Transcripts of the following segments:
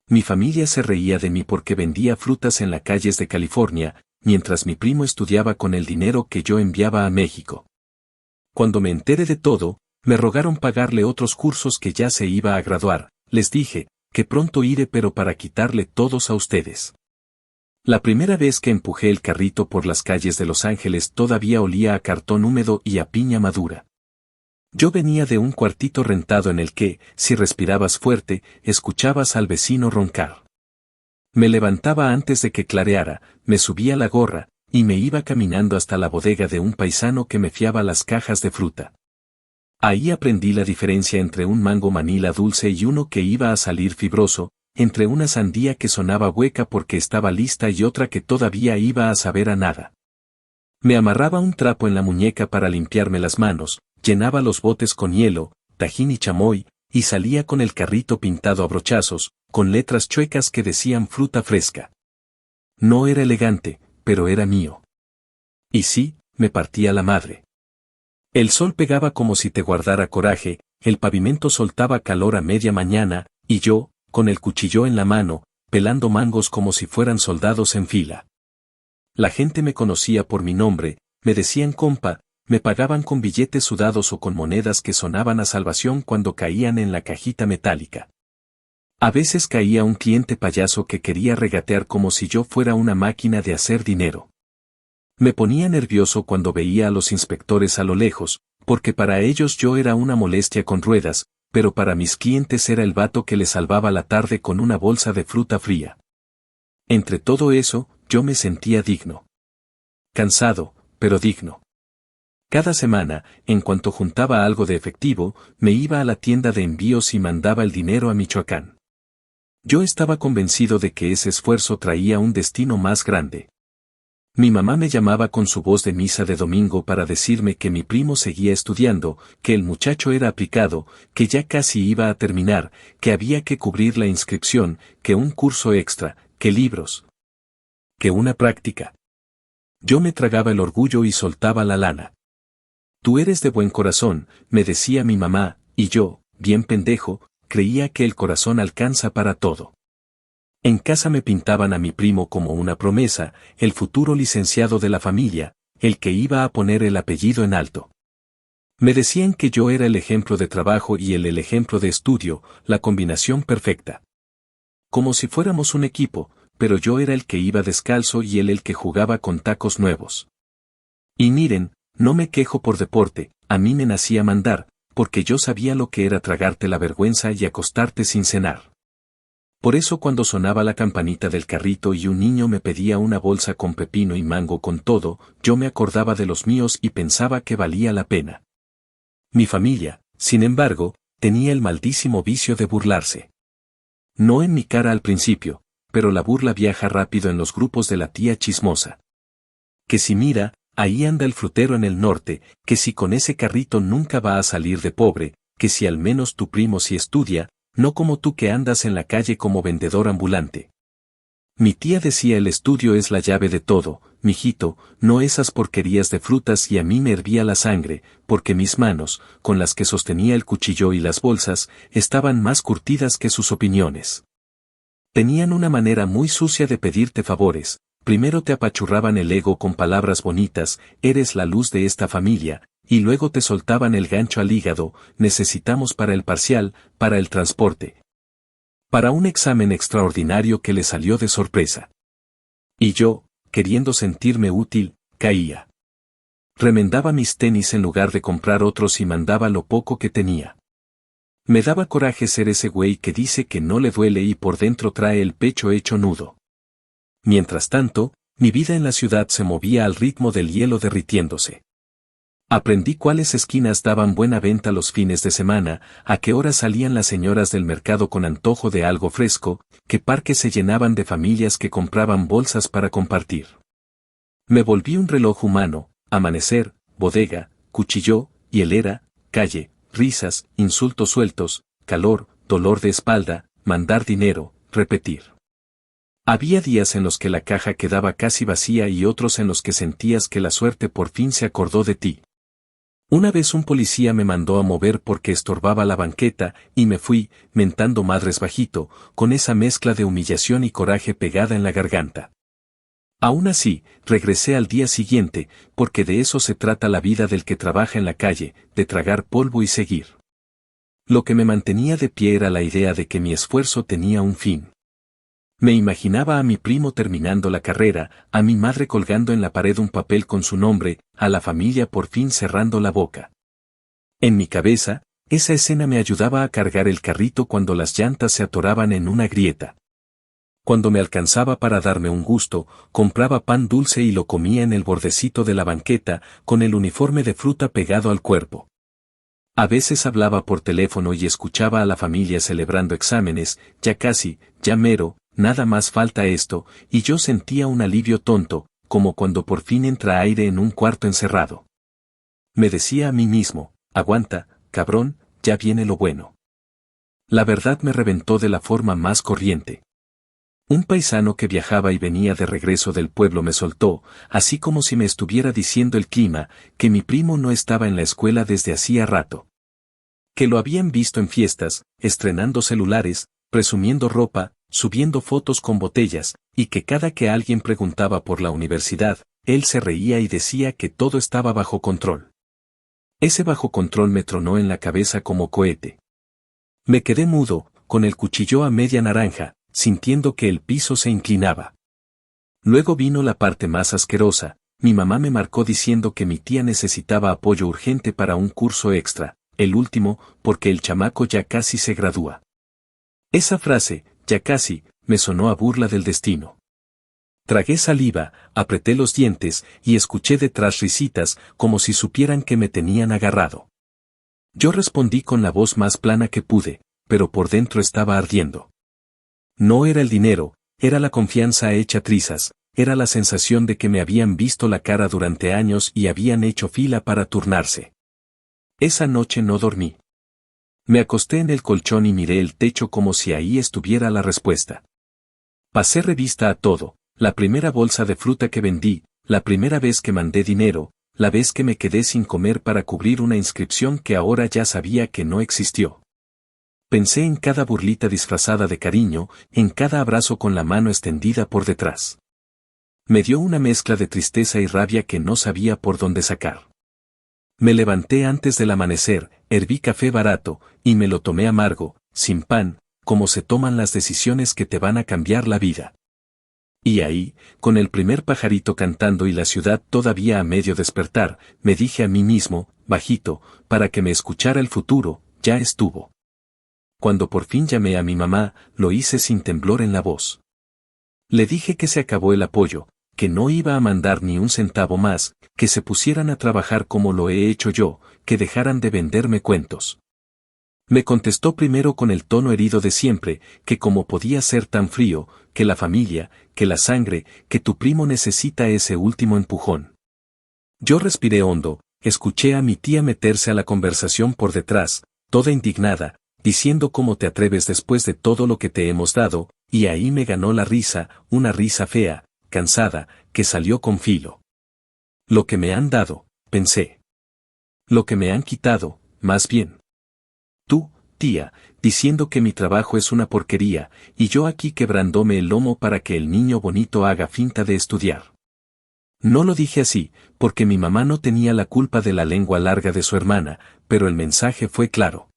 Mi familia se reía de mí porque vendía frutas en las calles de California, mientras mi primo estudiaba con el dinero que yo enviaba a México. Cuando me enteré de todo, me rogaron pagarle otros cursos que ya se iba a graduar. Les dije, que pronto iré pero para quitarle todos a ustedes. La primera vez que empujé el carrito por las calles de Los Ángeles todavía olía a cartón húmedo y a piña madura. Yo venía de un cuartito rentado en el que, si respirabas fuerte, escuchabas al vecino roncar. Me levantaba antes de que clareara, me subía la gorra, y me iba caminando hasta la bodega de un paisano que me fiaba las cajas de fruta. Ahí aprendí la diferencia entre un mango Manila dulce y uno que iba a salir fibroso, entre una sandía que sonaba hueca porque estaba lista y otra que todavía iba a saber a nada. Me amarraba un trapo en la muñeca para limpiarme las manos, llenaba los botes con hielo, tajín y chamoy, y salía con el carrito pintado a brochazos, con letras chuecas que decían fruta fresca. No era elegante, pero era mío. Y sí, me partía la madre. El sol pegaba como si te guardara coraje, el pavimento soltaba calor a media mañana, y yo, con el cuchillo en la mano, pelando mangos como si fueran soldados en fila. La gente me conocía por mi nombre, me decían compa, me pagaban con billetes sudados o con monedas que sonaban a salvación cuando caían en la cajita metálica. A veces caía un cliente payaso que quería regatear como si yo fuera una máquina de hacer dinero. Me ponía nervioso cuando veía a los inspectores a lo lejos, porque para ellos yo era una molestia con ruedas, pero para mis clientes era el vato que les salvaba la tarde con una bolsa de fruta fría. Entre todo eso, yo me sentía digno. Cansado, pero digno. Cada semana, en cuanto juntaba algo de efectivo, me iba a la tienda de envíos y mandaba el dinero a Michoacán. Yo estaba convencido de que ese esfuerzo traía un destino más grande. Mi mamá me llamaba con su voz de misa de domingo para decirme que mi primo seguía estudiando, que el muchacho era aplicado, que ya casi iba a terminar, que había que cubrir la inscripción, que un curso extra, que libros, que una práctica. Yo me tragaba el orgullo y soltaba la lana. Tú eres de buen corazón, me decía mi mamá, y yo, bien pendejo, creía que el corazón alcanza para todo. En casa me pintaban a mi primo como una promesa, el futuro licenciado de la familia, el que iba a poner el apellido en alto. Me decían que yo era el ejemplo de trabajo y el ejemplo de estudio, la combinación perfecta. Como si fuéramos un equipo, pero yo era el que iba descalzo y él el que jugaba con tacos nuevos. Y miren, no me quejo por deporte, a mí me nacía mandar, porque yo sabía lo que era tragarte la vergüenza y acostarte sin cenar. Por eso cuando sonaba la campanita del carrito y un niño me pedía una bolsa con pepino y mango con todo, yo me acordaba de los míos y pensaba que valía la pena. Mi familia, sin embargo, tenía el maldísimo vicio de burlarse. No en mi cara al principio, pero la burla viaja rápido en los grupos de la tía chismosa. Que si mira, ahí anda el frutero en el norte, que si con ese carrito nunca va a salir de pobre, que si al menos tu primo sí estudia, no como tú que andas en la calle como vendedor ambulante. Mi tía decía el estudio es la llave de todo, mijito, no esas porquerías de frutas y a mí me hervía la sangre, porque mis manos, con las que sostenía el cuchillo y las bolsas, estaban más curtidas que sus opiniones. Tenían una manera muy sucia de pedirte favores, primero te apachurraban el ego con palabras bonitas, eres la luz de esta familia, y luego te soltaban el gancho al hígado, necesitamos para el parcial, para el transporte. Para un examen extraordinario que le salió de sorpresa. Y yo, queriendo sentirme útil, caía. Remendaba mis tenis en lugar de comprar otros y mandaba lo poco que tenía. Me daba coraje ser ese güey que dice que no le duele y por dentro trae el pecho hecho nudo. Mientras tanto, mi vida en la ciudad se movía al ritmo del hielo derritiéndose. Aprendí cuáles esquinas daban buena venta los fines de semana, a qué horas salían las señoras del mercado con antojo de algo fresco, qué parques se llenaban de familias que compraban bolsas para compartir. Me volví un reloj humano, amanecer, bodega, cuchillo, hielera, calle, risas, insultos sueltos, calor, dolor de espalda, mandar dinero, repetir. Había días en los que la caja quedaba casi vacía y otros en los que sentías que la suerte por fin se acordó de ti. Una vez un policía me mandó a mover porque estorbaba la banqueta, y me fui, mentando madres bajito, con esa mezcla de humillación y coraje pegada en la garganta. Aún así, regresé al día siguiente, porque de eso se trata la vida del que trabaja en la calle, de tragar polvo y seguir. Lo que me mantenía de pie era la idea de que mi esfuerzo tenía un fin. Me imaginaba a mi primo terminando la carrera, a mi madre colgando en la pared un papel con su nombre, a la familia por fin cerrando la boca. En mi cabeza, esa escena me ayudaba a cargar el carrito cuando las llantas se atoraban en una grieta. Cuando me alcanzaba para darme un gusto, compraba pan dulce y lo comía en el bordecito de la banqueta, con el uniforme de fruta pegado al cuerpo. A veces hablaba por teléfono y escuchaba a la familia celebrando exámenes, ya casi, ya mero, nada más falta esto, y yo sentía un alivio tonto, como cuando por fin entra aire en un cuarto encerrado. Me decía a mí mismo, aguanta, cabrón, ya viene lo bueno. La verdad me reventó de la forma más corriente. Un paisano que viajaba y venía de regreso del pueblo me soltó, así como si me estuviera diciendo el clima, que mi primo no estaba en la escuela desde hacía rato. Que lo habían visto en fiestas, estrenando celulares, presumiendo ropa, subiendo fotos con botellas, y que cada que alguien preguntaba por la universidad, él se reía y decía que todo estaba bajo control. Ese bajo control me tronó en la cabeza como cohete. Me quedé mudo, con el cuchillo a media naranja, sintiendo que el piso se inclinaba. Luego vino la parte más asquerosa, mi mamá me marcó diciendo que mi tía necesitaba apoyo urgente para un curso extra, el último, porque el chamaco ya casi se gradúa. Esa frase, ya casi, me sonó a burla del destino. Tragué saliva, apreté los dientes y escuché detrás risitas como si supieran que me tenían agarrado. Yo respondí con la voz más plana que pude, pero por dentro estaba ardiendo. No era el dinero, era la confianza hecha trizas, era la sensación de que me habían visto la cara durante años y habían hecho fila para turnarse. Esa noche no dormí. Me acosté en el colchón y miré el techo como si ahí estuviera la respuesta. Pasé revista a todo, la primera bolsa de fruta que vendí, la primera vez que mandé dinero, la vez que me quedé sin comer para cubrir una inscripción que ahora ya sabía que no existió. Pensé en cada burlita disfrazada de cariño, en cada abrazo con la mano extendida por detrás. Me dio una mezcla de tristeza y rabia que no sabía por dónde sacar. Me levanté antes del amanecer, herví café barato, y me lo tomé amargo, sin pan, como se toman las decisiones que te van a cambiar la vida. Y ahí, con el primer pajarito cantando y la ciudad todavía a medio despertar, me dije a mí mismo, bajito, para que me escuchara el futuro, ya estuvo. Cuando por fin llamé a mi mamá, lo hice sin temblor en la voz. Le dije que se acabó el apoyo, que no iba a mandar ni un centavo más, que se pusieran a trabajar como lo he hecho yo, que dejaran de venderme cuentos. Me contestó primero con el tono herido de siempre, que como podía ser tan frío, que la familia, que la sangre, que tu primo necesita ese último empujón. Yo respiré hondo, escuché a mi tía meterse a la conversación por detrás, toda indignada, diciendo cómo te atreves después de todo lo que te hemos dado, y ahí me ganó la risa, una risa fea, cansada, que salió con filo. Lo que me han dado, pensé. Lo que me han quitado, más bien. Tú, tía, diciendo que mi trabajo es una porquería, y yo aquí quebrándome el lomo para que el niño bonito haga finta de estudiar. No lo dije así, porque mi mamá no tenía la culpa de la lengua larga de su hermana, pero el mensaje fue claro.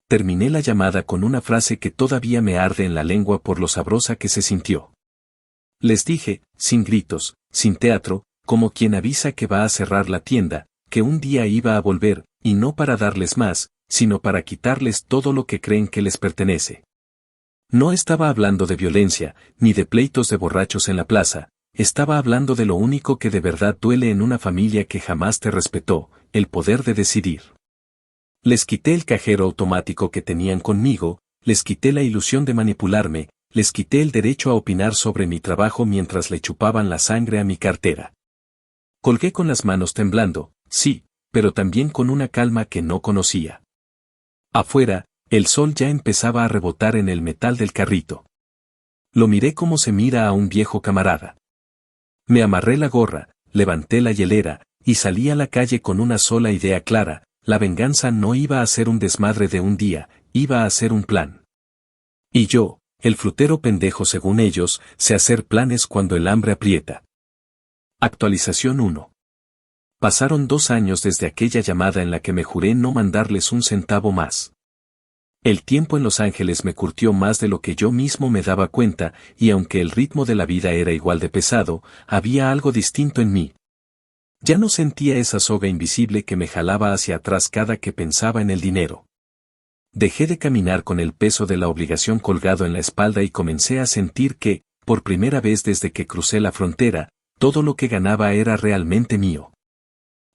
Terminé la llamada con una frase que todavía me arde en la lengua por lo sabrosa que se sintió. Les dije, sin gritos, sin teatro, como quien avisa que va a cerrar la tienda, que un día iba a volver, y no para darles más, sino para quitarles todo lo que creen que les pertenece. No estaba hablando de violencia, ni de pleitos de borrachos en la plaza, estaba hablando de lo único que de verdad duele en una familia que jamás te respetó, el poder de decidir. Les quité el cajero automático que tenían conmigo, les quité la ilusión de manipularme, les quité el derecho a opinar sobre mi trabajo mientras le chupaban la sangre a mi cartera. Colgué con las manos temblando, sí, pero también con una calma que no conocía. Afuera, el sol ya empezaba a rebotar en el metal del carrito. Lo miré como se mira a un viejo camarada. Me amarré la gorra, levanté la hielera, y salí a la calle con una sola idea clara: la venganza no iba a ser un desmadre de un día, iba a ser un plan. Y yo, el frutero pendejo según ellos, sé hacer planes cuando el hambre aprieta. Actualización 1. Pasaron 2 años desde aquella llamada en la que me juré no mandarles un centavo más. El tiempo en Los Ángeles me curtió más de lo que yo mismo me daba cuenta, y aunque el ritmo de la vida era igual de pesado, había algo distinto en mí. Ya no sentía esa soga invisible que me jalaba hacia atrás cada que pensaba en el dinero. Dejé de caminar con el peso de la obligación colgado en la espalda y comencé a sentir que, por primera vez desde que crucé la frontera, todo lo que ganaba era realmente mío.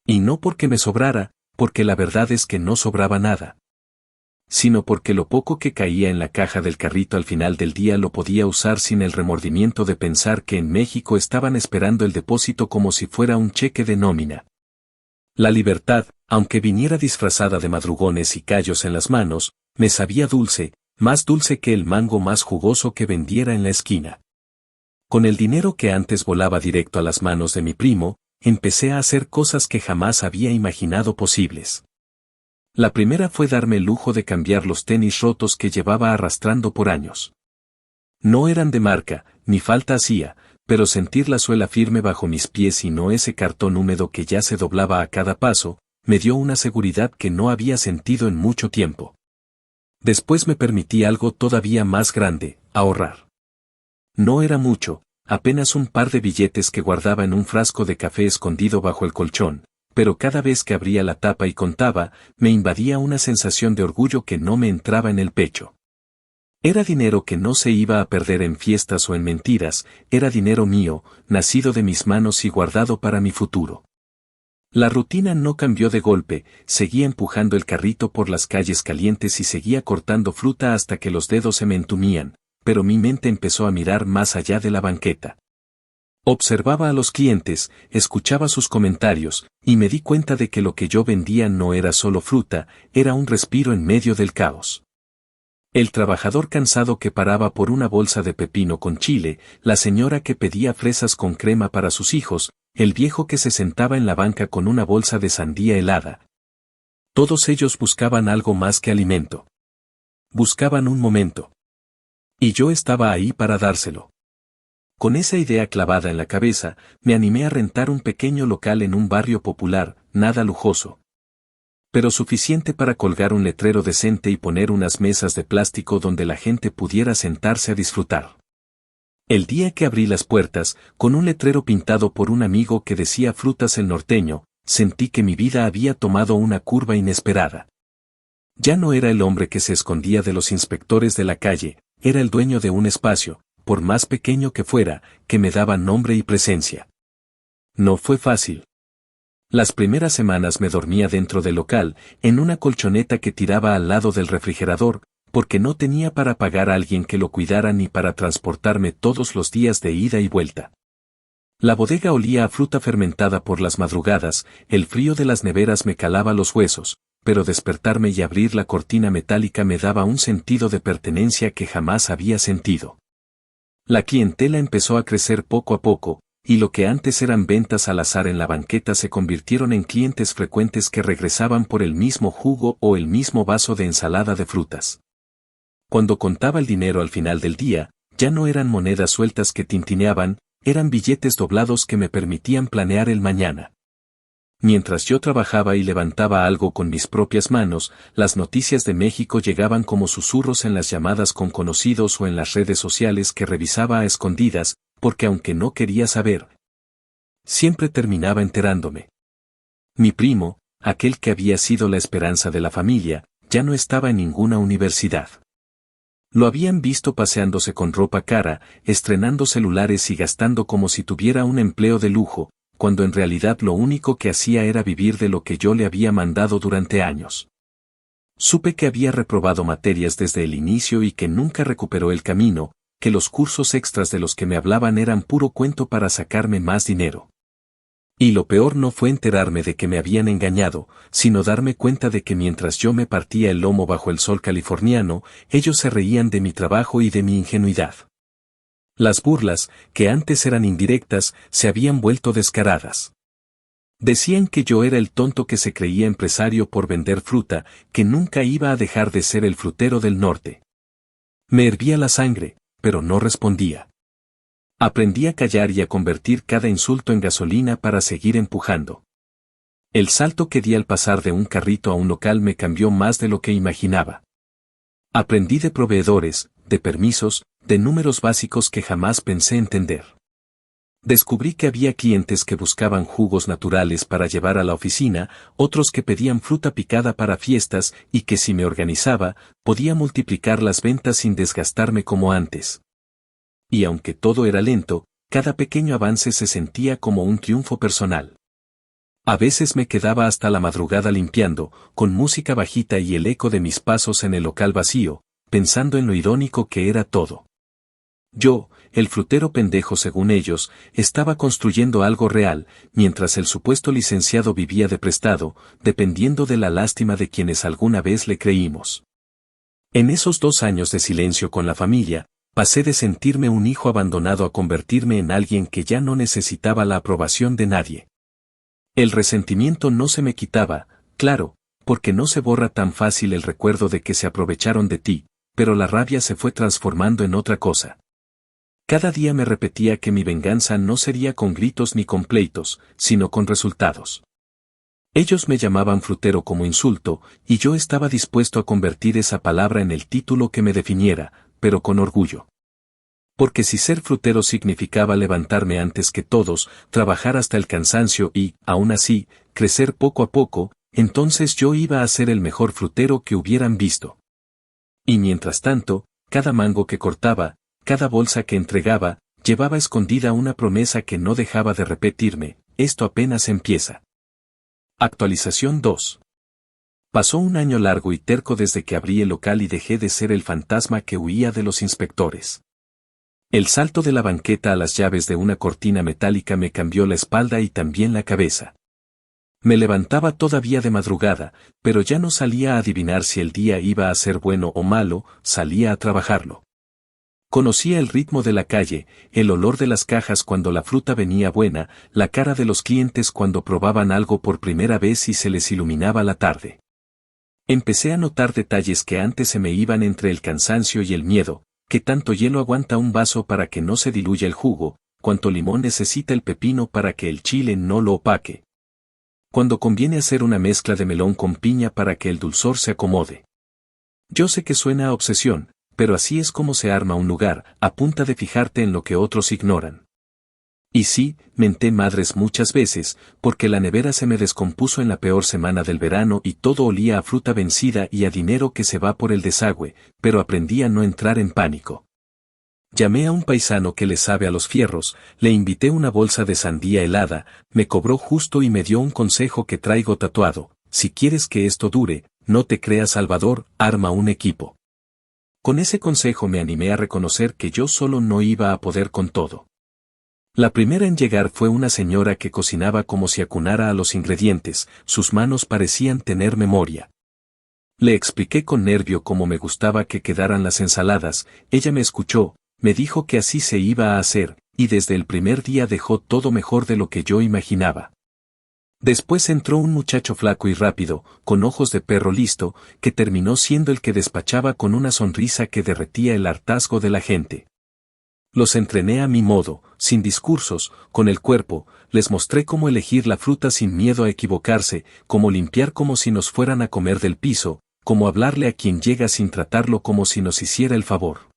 Y no porque me sobrara, porque la verdad es que no sobraba nada. Sino porque lo poco que caía en la caja del carrito al final del día lo podía usar sin el remordimiento de pensar que en México estaban esperando el depósito como si fuera un cheque de nómina. La libertad, aunque viniera disfrazada de madrugones y callos en las manos, me sabía dulce, más dulce que el mango más jugoso que vendiera en la esquina. Con el dinero que antes volaba directo a las manos de mi primo, empecé a hacer cosas que jamás había imaginado posibles. La primera fue darme el lujo de cambiar los tenis rotos que llevaba arrastrando por años. No eran de marca, ni falta hacía, pero sentir la suela firme bajo mis pies y no ese cartón húmedo que ya se doblaba a cada paso, me dio una seguridad que no había sentido en mucho tiempo. Después me permití algo todavía más grande: ahorrar. No era mucho, apenas un par de billetes que guardaba en un frasco de café escondido bajo el colchón, pero cada vez que abría la tapa y contaba, me invadía una sensación de orgullo que no me entraba en el pecho. Era dinero que no se iba a perder en fiestas o en mentiras, era dinero mío, nacido de mis manos y guardado para mi futuro. La rutina no cambió de golpe, seguía empujando el carrito por las calles calientes y seguía cortando fruta hasta que los dedos se me entumían, pero mi mente empezó a mirar más allá de la banqueta. Observaba a los clientes, escuchaba sus comentarios, y me di cuenta de que lo que yo vendía no era solo fruta, era un respiro en medio del caos. El trabajador cansado que paraba por una bolsa de pepino con chile, la señora que pedía fresas con crema para sus hijos, el viejo que se sentaba en la banca con una bolsa de sandía helada. Todos ellos buscaban algo más que alimento. Buscaban un momento. Y yo estaba ahí para dárselo. Con esa idea clavada en la cabeza, me animé a rentar un pequeño local en un barrio popular, nada lujoso, pero suficiente para colgar un letrero decente y poner unas mesas de plástico donde la gente pudiera sentarse a disfrutar. El día que abrí las puertas, con un letrero pintado por un amigo que decía Frutas el Norteño, sentí que mi vida había tomado una curva inesperada. Ya no era el hombre que se escondía de los inspectores de la calle, era el dueño de un espacio, por más pequeño que fuera, que me daba nombre y presencia. No fue fácil. Las primeras semanas me dormía dentro del local, en una colchoneta que tiraba al lado del refrigerador, porque no tenía para pagar a alguien que lo cuidara ni para transportarme todos los días de ida y vuelta. La bodega olía a fruta fermentada por las madrugadas, el frío de las neveras me calaba los huesos, pero despertarme y abrir la cortina metálica me daba un sentido de pertenencia que jamás había sentido. La clientela empezó a crecer poco a poco, y lo que antes eran ventas al azar en la banqueta se convirtieron en clientes frecuentes que regresaban por el mismo jugo o el mismo vaso de ensalada de frutas. Cuando contaba el dinero al final del día, ya no eran monedas sueltas que tintineaban, eran billetes doblados que me permitían planear el mañana. Mientras yo trabajaba y levantaba algo con mis propias manos, las noticias de México llegaban como susurros en las llamadas con conocidos o en las redes sociales que revisaba a escondidas, porque aunque no quería saber, siempre terminaba enterándome. Mi primo, aquel que había sido la esperanza de la familia, ya no estaba en ninguna universidad. Lo habían visto paseándose con ropa cara, estrenando celulares y gastando como si tuviera un empleo de lujo, cuando en realidad lo único que hacía era vivir de lo que yo le había mandado durante años. Supe que había reprobado materias desde el inicio y que nunca recuperó el camino, que los cursos extras de los que me hablaban eran puro cuento para sacarme más dinero. Y lo peor no fue enterarme de que me habían engañado, sino darme cuenta de que mientras yo me partía el lomo bajo el sol californiano, ellos se reían de mi trabajo y de mi ingenuidad. Las burlas, que antes eran indirectas, se habían vuelto descaradas. Decían que yo era el tonto que se creía empresario por vender fruta, que nunca iba a dejar de ser el frutero del norte. Me hervía la sangre, pero no respondía. Aprendí a callar y a convertir cada insulto en gasolina para seguir empujando. El salto que di al pasar de un carrito a un local me cambió más de lo que imaginaba. Aprendí de proveedores, de permisos, de números básicos que jamás pensé entender. Descubrí que había clientes que buscaban jugos naturales para llevar a la oficina, otros que pedían fruta picada para fiestas y que si me organizaba, podía multiplicar las ventas sin desgastarme como antes. Y aunque todo era lento, cada pequeño avance se sentía como un triunfo personal. A veces me quedaba hasta la madrugada limpiando, con música bajita y el eco de mis pasos en el local vacío, pensando en lo irónico que era todo. Yo, el frutero pendejo según ellos, estaba construyendo algo real, mientras el supuesto licenciado vivía de prestado, dependiendo de la lástima de quienes alguna vez le creímos. En esos 2 años de silencio con la familia, pasé de sentirme un hijo abandonado a convertirme en alguien que ya no necesitaba la aprobación de nadie. El resentimiento no se me quitaba, claro, porque no se borra tan fácil el recuerdo de que se aprovecharon de ti, pero la rabia se fue transformando en otra cosa. Cada día me repetía que mi venganza no sería con gritos ni con pleitos, sino con resultados. Ellos me llamaban frutero como insulto, y yo estaba dispuesto a convertir esa palabra en el título que me definiera, pero con orgullo. Porque si ser frutero significaba levantarme antes que todos, trabajar hasta el cansancio y, aún así, crecer poco a poco, entonces yo iba a ser el mejor frutero que hubieran visto. Y mientras tanto, cada mango que cortaba, cada bolsa que entregaba, llevaba escondida una promesa que no dejaba de repetirme: esto apenas empieza. Actualización 2. Pasó un año largo y terco desde que abrí el local y dejé de ser el fantasma que huía de los inspectores. El salto de la banqueta a las llaves de una cortina metálica me cambió la espalda y también la cabeza. Me levantaba todavía de madrugada, pero ya no salía a adivinar si el día iba a ser bueno o malo, salía a trabajarlo. Conocía el ritmo de la calle, el olor de las cajas cuando la fruta venía buena, la cara de los clientes cuando probaban algo por primera vez y se les iluminaba la tarde. Empecé a notar detalles que antes se me iban entre el cansancio y el miedo: qué tanto hielo aguanta un vaso para que no se diluya el jugo, cuánto limón necesita el pepino para que el chile no lo opaque. Cuando conviene hacer una mezcla de melón con piña para que el dulzor se acomode. Yo sé que suena a obsesión, pero así es como se arma un lugar, a punta de fijarte en lo que otros ignoran. Y sí, menté madres muchas veces, porque la nevera se me descompuso en la peor semana del verano y todo olía a fruta vencida y a dinero que se va por el desagüe, pero aprendí a no entrar en pánico. Llamé a un paisano que le sabe a los fierros, le invité una bolsa de sandía helada, me cobró justo y me dio un consejo que traigo tatuado: si quieres que esto dure, no te creas Salvador, arma un equipo. Con ese consejo me animé a reconocer que yo solo no iba a poder con todo. La primera en llegar fue una señora que cocinaba como si acunara a los ingredientes, sus manos parecían tener memoria. Le expliqué con nervio cómo me gustaba que quedaran las ensaladas, ella me escuchó, me dijo que así se iba a hacer, y desde el primer día dejó todo mejor de lo que yo imaginaba. Después entró un muchacho flaco y rápido, con ojos de perro listo, que terminó siendo el que despachaba con una sonrisa que derretía el hartazgo de la gente. Los entrené a mi modo, sin discursos, con el cuerpo, les mostré cómo elegir la fruta sin miedo a equivocarse, cómo limpiar como si nos fueran a comer del piso, cómo hablarle a quien llega sin tratarlo como si nos hiciera el favor.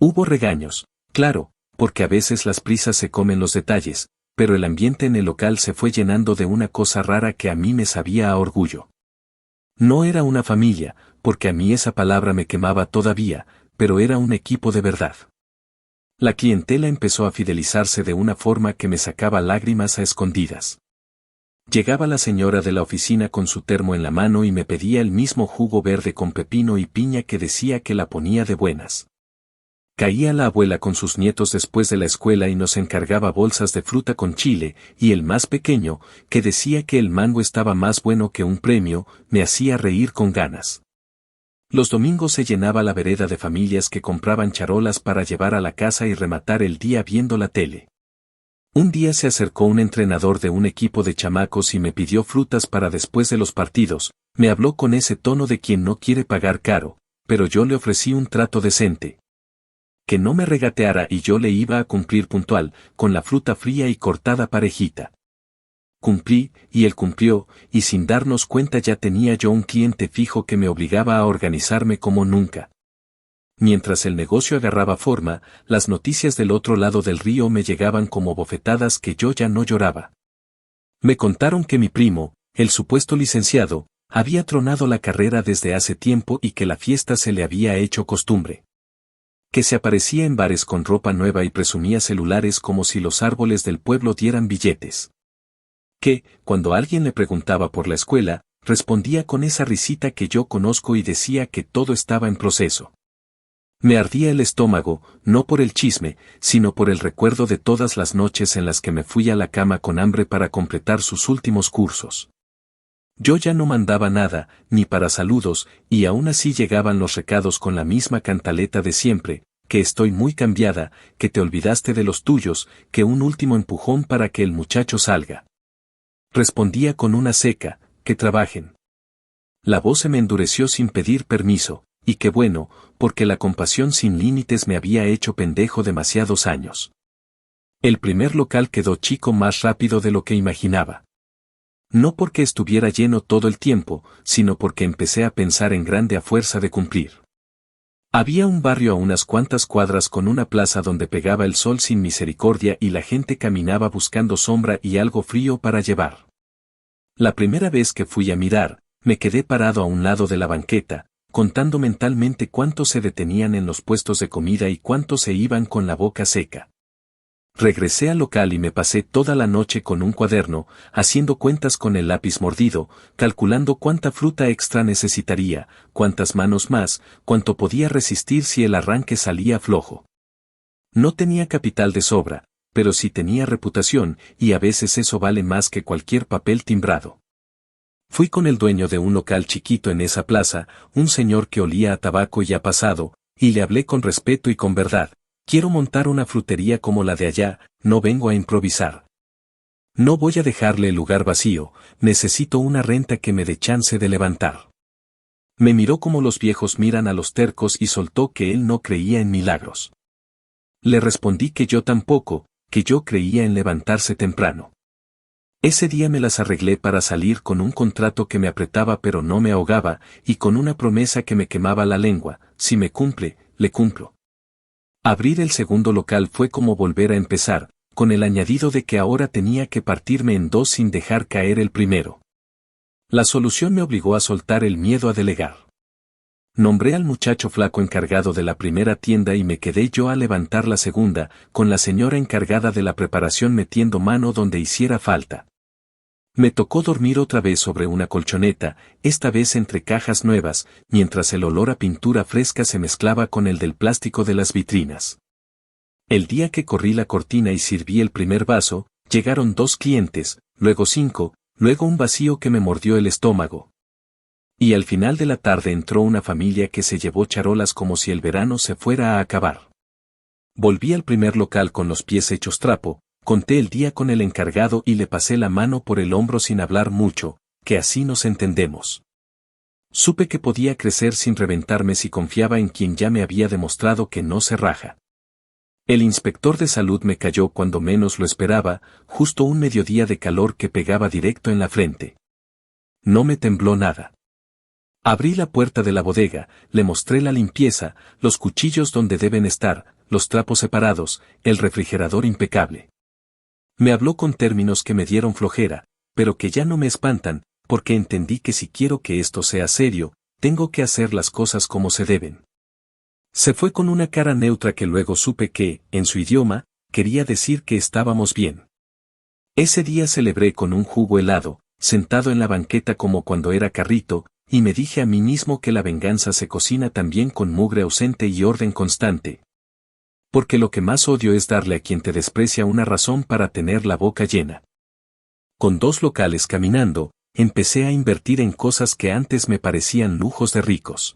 Hubo regaños, claro, porque a veces las prisas se comen los detalles, pero el ambiente en el local se fue llenando de una cosa rara que a mí me sabía a orgullo. No era una familia, porque a mí esa palabra me quemaba todavía, pero era un equipo de verdad. La clientela empezó a fidelizarse de una forma que me sacaba lágrimas a escondidas. Llegaba la señora de la oficina con su termo en la mano y me pedía el mismo jugo verde con pepino y piña que decía que la ponía de buenas. Caía la abuela con sus nietos después de la escuela y nos encargaba bolsas de fruta con chile, y el más pequeño, que decía que el mango estaba más bueno que un premio, me hacía reír con ganas. Los domingos se llenaba la vereda de familias que compraban charolas para llevar a la casa y rematar el día viendo la tele. Un día se acercó un entrenador de un equipo de chamacos y me pidió frutas para después de los partidos. Me habló con ese tono de quien no quiere pagar caro, pero yo le ofrecí un trato decente. Que no me regateara y yo le iba a cumplir puntual, con la fruta fría y cortada parejita. Cumplí, y él cumplió, y sin darnos cuenta ya tenía yo un cliente fijo que me obligaba a organizarme como nunca. Mientras el negocio agarraba forma, las noticias del otro lado del río me llegaban como bofetadas que yo ya no lloraba. Me contaron que mi primo, el supuesto licenciado, había tronado la carrera desde hace tiempo y que la fiesta se le había hecho costumbre. Que se aparecía en bares con ropa nueva y presumía celulares como si los árboles del pueblo dieran billetes. Que, cuando alguien le preguntaba por la escuela, respondía con esa risita que yo conozco y decía que todo estaba en proceso. Me ardía el estómago, no por el chisme, sino por el recuerdo de todas las noches en las que me fui a la cama con hambre para completar sus últimos cursos. Yo ya no mandaba nada, ni para saludos, y aún así llegaban los recados con la misma cantaleta de siempre, que estoy muy cambiada, que te olvidaste de los tuyos, que un último empujón para que el muchacho salga. Respondía con una seca, que trabajen. La voz se me endureció sin pedir permiso. Y qué bueno, porque la compasión sin límites me había hecho pendejo demasiados años. El primer local quedó chico más rápido de lo que imaginaba. No porque estuviera lleno todo el tiempo, sino porque empecé a pensar en grande a fuerza de cumplir. Había un barrio a unas cuantas cuadras con una plaza donde pegaba el sol sin misericordia y la gente caminaba buscando sombra y algo frío para llevar. La primera vez que fui a mirar, me quedé parado a un lado de la banqueta, contando mentalmente cuántos se detenían en los puestos de comida y cuántos se iban con la boca seca. Regresé al local y me pasé toda la noche con un cuaderno, haciendo cuentas con el lápiz mordido, calculando cuánta fruta extra necesitaría, cuántas manos más, cuánto podía resistir si el arranque salía flojo. No tenía capital de sobra, pero sí tenía reputación, y a veces eso vale más que cualquier papel timbrado. Fui con el dueño de un local chiquito en esa plaza, un señor que olía a tabaco y a pasado, y le hablé con respeto y con verdad. Quiero montar una frutería como la de allá, no vengo a improvisar. No voy a dejarle el lugar vacío, necesito una renta que me dé chance de levantar. Me miró como los viejos miran a los tercos y soltó que él no creía en milagros. Le respondí que yo tampoco, que yo creía en levantarse temprano. Ese día me las arreglé para salir con un contrato que me apretaba pero no me ahogaba, y con una promesa que me quemaba la lengua: si me cumple, le cumplo. Abrir el segundo local fue como volver a empezar, con el añadido de que ahora tenía que partirme en dos sin dejar caer el primero. La solución me obligó a soltar el miedo a delegar. Nombré al muchacho flaco encargado de la primera tienda y me quedé yo a levantar la segunda, con la señora encargada de la preparación metiendo mano donde hiciera falta. Me tocó dormir otra vez sobre una colchoneta, esta vez entre cajas nuevas, mientras el olor a pintura fresca se mezclaba con el del plástico de las vitrinas. El día que corrí la cortina y sirví el primer vaso, llegaron 2 clientes, luego 5, luego un vacío que me mordió el estómago. Y al final de la tarde entró una familia que se llevó charolas como si el verano se fuera a acabar. Volví al primer local con los pies hechos trapo. Conté el día con el encargado y le pasé la mano por el hombro sin hablar mucho, que así nos entendemos. Supe que podía crecer sin reventarme si confiaba en quien ya me había demostrado que no se raja. El inspector de salud me cayó cuando menos lo esperaba, justo un mediodía de calor que pegaba directo en la frente. No me tembló nada. Abrí la puerta de la bodega, le mostré la limpieza, los cuchillos donde deben estar, los trapos separados, el refrigerador impecable. Me habló con términos que me dieron flojera, pero que ya no me espantan, porque entendí que si quiero que esto sea serio, tengo que hacer las cosas como se deben. Se fue con una cara neutra que luego supe que, en su idioma, quería decir que estábamos bien. Ese día celebré con un jugo helado, sentado en la banqueta como cuando era carrito, y me dije a mí mismo que la venganza se cocina también con mugre ausente y orden constante. Porque lo que más odio es darle a quien te desprecia una razón para tener la boca llena. Con 2 locales caminando, empecé a invertir en cosas que antes me parecían lujos de ricos.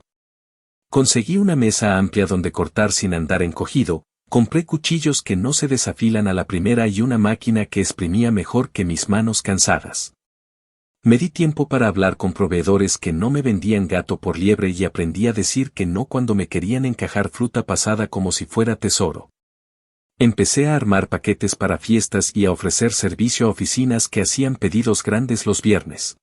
Conseguí una mesa amplia donde cortar sin andar encogido, Compré cuchillos que no se desafilan a la primera y una máquina que exprimía mejor que mis manos cansadas. Me di tiempo para hablar con proveedores que no me vendían gato por liebre y aprendí a decir que no cuando me querían encajar fruta pasada como si fuera tesoro. Empecé a armar paquetes para fiestas y a ofrecer servicio a oficinas que hacían pedidos grandes los viernes.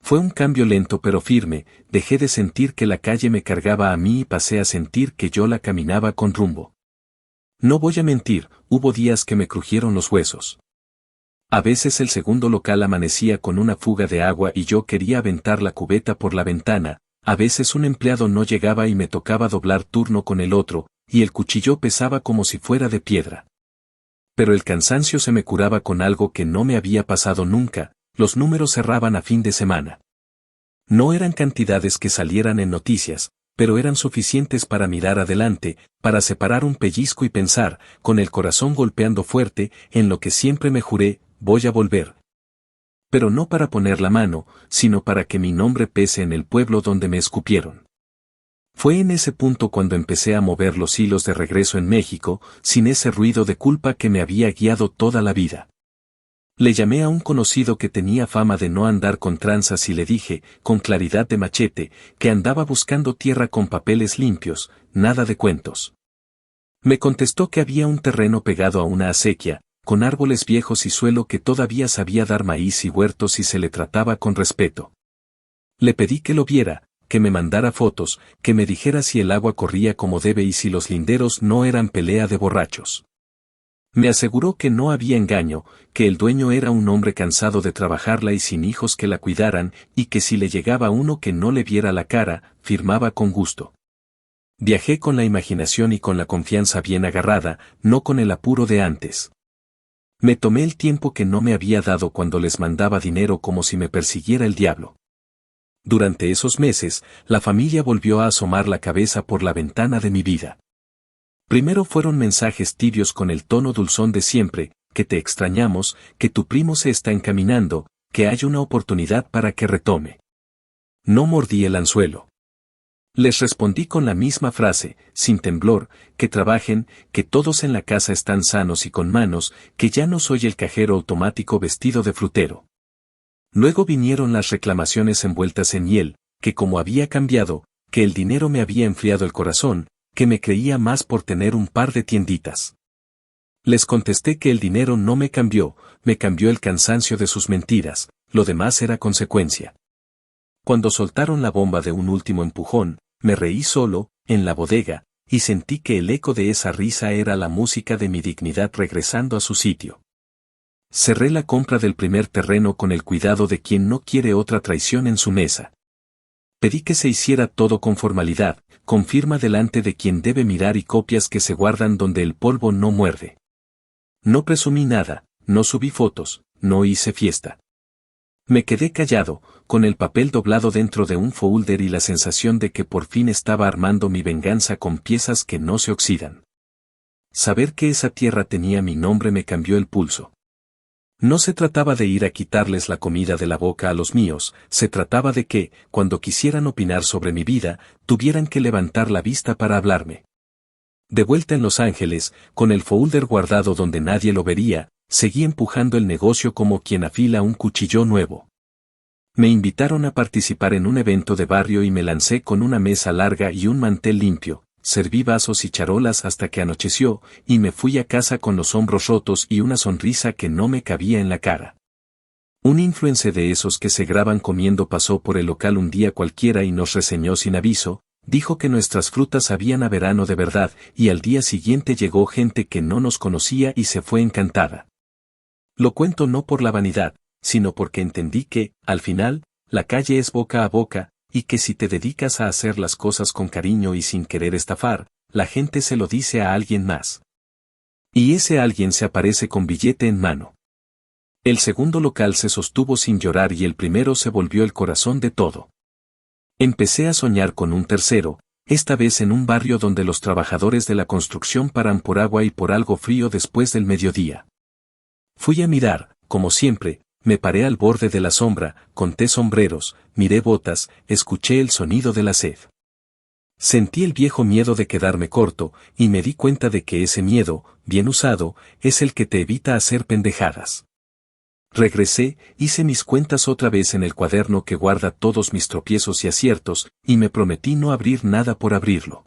Fue un cambio lento pero firme, dejé de sentir que la calle me cargaba a mí y pasé a sentir que yo la caminaba con rumbo. No voy a mentir, hubo días que me crujieron los huesos. A veces el segundo local amanecía con una fuga de agua y yo quería aventar la cubeta por la ventana, a veces un empleado no llegaba y me tocaba doblar turno con el otro, y el cuchillo pesaba como si fuera de piedra. Pero el cansancio se me curaba con algo que no me había pasado nunca, los números cerraban a fin de semana. No eran cantidades que salieran en noticias, pero eran suficientes para mirar adelante, para separar un pellizco y pensar, con el corazón golpeando fuerte, en lo que siempre me juré, voy a volver. Pero no para poner la mano, sino para que mi nombre pese en el pueblo donde me escupieron. Fue en ese punto cuando empecé a mover los hilos de regreso en México, sin ese ruido de culpa que me había guiado toda la vida. Le llamé a un conocido que tenía fama de no andar con tranzas y le dije, con claridad de machete, que andaba buscando tierra con papeles limpios, nada de cuentos. Me contestó que había un terreno pegado a una acequia, con árboles viejos y suelo que todavía sabía dar maíz y huertos si se le trataba con respeto. Le pedí que lo viera, que me mandara fotos, que me dijera si el agua corría como debe y si los linderos no eran pelea de borrachos. Me aseguró que no había engaño, que el dueño era un hombre cansado de trabajarla y sin hijos que la cuidaran, y que si le llegaba uno que no le viera la cara, firmaba con gusto. Viajé con la imaginación y con la confianza bien agarrada, no con el apuro de antes. Me tomé el tiempo que no me había dado cuando les mandaba dinero como si me persiguiera el diablo. Durante esos meses, la familia volvió a asomar la cabeza por la ventana de mi vida. Primero fueron mensajes tibios con el tono dulzón de siempre, que te extrañamos, que tu primo se está encaminando, que hay una oportunidad para que retome. No mordí el anzuelo. Les respondí con la misma frase, sin temblor, que trabajen, que todos en la casa están sanos y con manos, que ya no soy el cajero automático vestido de frutero. Luego vinieron las reclamaciones envueltas en hiel, que como había cambiado, que el dinero me había enfriado el corazón, que me creía más por tener un par de tienditas. Les contesté que el dinero no me cambió el cansancio de sus mentiras, lo demás era consecuencia. Cuando soltaron la bomba de un último empujón, me reí solo, en la bodega, y sentí que el eco de esa risa era la música de mi dignidad regresando a su sitio. Cerré la compra del primer terreno con el cuidado de quien no quiere otra traición en su mesa. Pedí que se hiciera todo con formalidad, con firma delante de quien debe mirar y copias que se guardan donde el polvo no muerde. No presumí nada, no subí fotos, no hice fiesta. Me quedé callado, con el papel doblado dentro de un folder y la sensación de que por fin estaba armando mi venganza con piezas que no se oxidan. Saber que esa tierra tenía mi nombre me cambió el pulso. No se trataba de ir a quitarles la comida de la boca a los míos, se trataba de que, cuando quisieran opinar sobre mi vida, tuvieran que levantar la vista para hablarme. De vuelta en Los Ángeles, con el folder guardado donde nadie lo vería, seguí empujando el negocio como quien afila un cuchillo nuevo. Me invitaron a participar en un evento de barrio y me lancé con una mesa larga y un mantel limpio. Serví vasos y charolas hasta que anocheció, y me fui a casa con los hombros rotos y una sonrisa que no me cabía en la cara. Un influencer de esos que se graban comiendo pasó por el local un día cualquiera y nos reseñó sin aviso, dijo que nuestras frutas sabían a verano de verdad, y al día siguiente llegó gente que no nos conocía y se fue encantada. Lo cuento no por la vanidad, sino porque entendí que, al final, la calle es boca a boca, y que si te dedicas a hacer las cosas con cariño y sin querer estafar, la gente se lo dice a alguien más. Y ese alguien se aparece con billete en mano. El segundo local se sostuvo sin llorar y el primero se volvió el corazón de todo. Empecé a soñar con un tercero, esta vez en un barrio donde los trabajadores de la construcción paran por agua y por algo frío después del mediodía. Fui a mirar, como siempre, me paré al borde de la sombra, conté sombreros, miré botas, escuché el sonido de la sed. Sentí el viejo miedo de quedarme corto, y me di cuenta de que ese miedo, bien usado, es el que te evita hacer pendejadas. Regresé, hice mis cuentas otra vez en el cuaderno que guarda todos mis tropiezos y aciertos, y me prometí no abrir nada por abrirlo.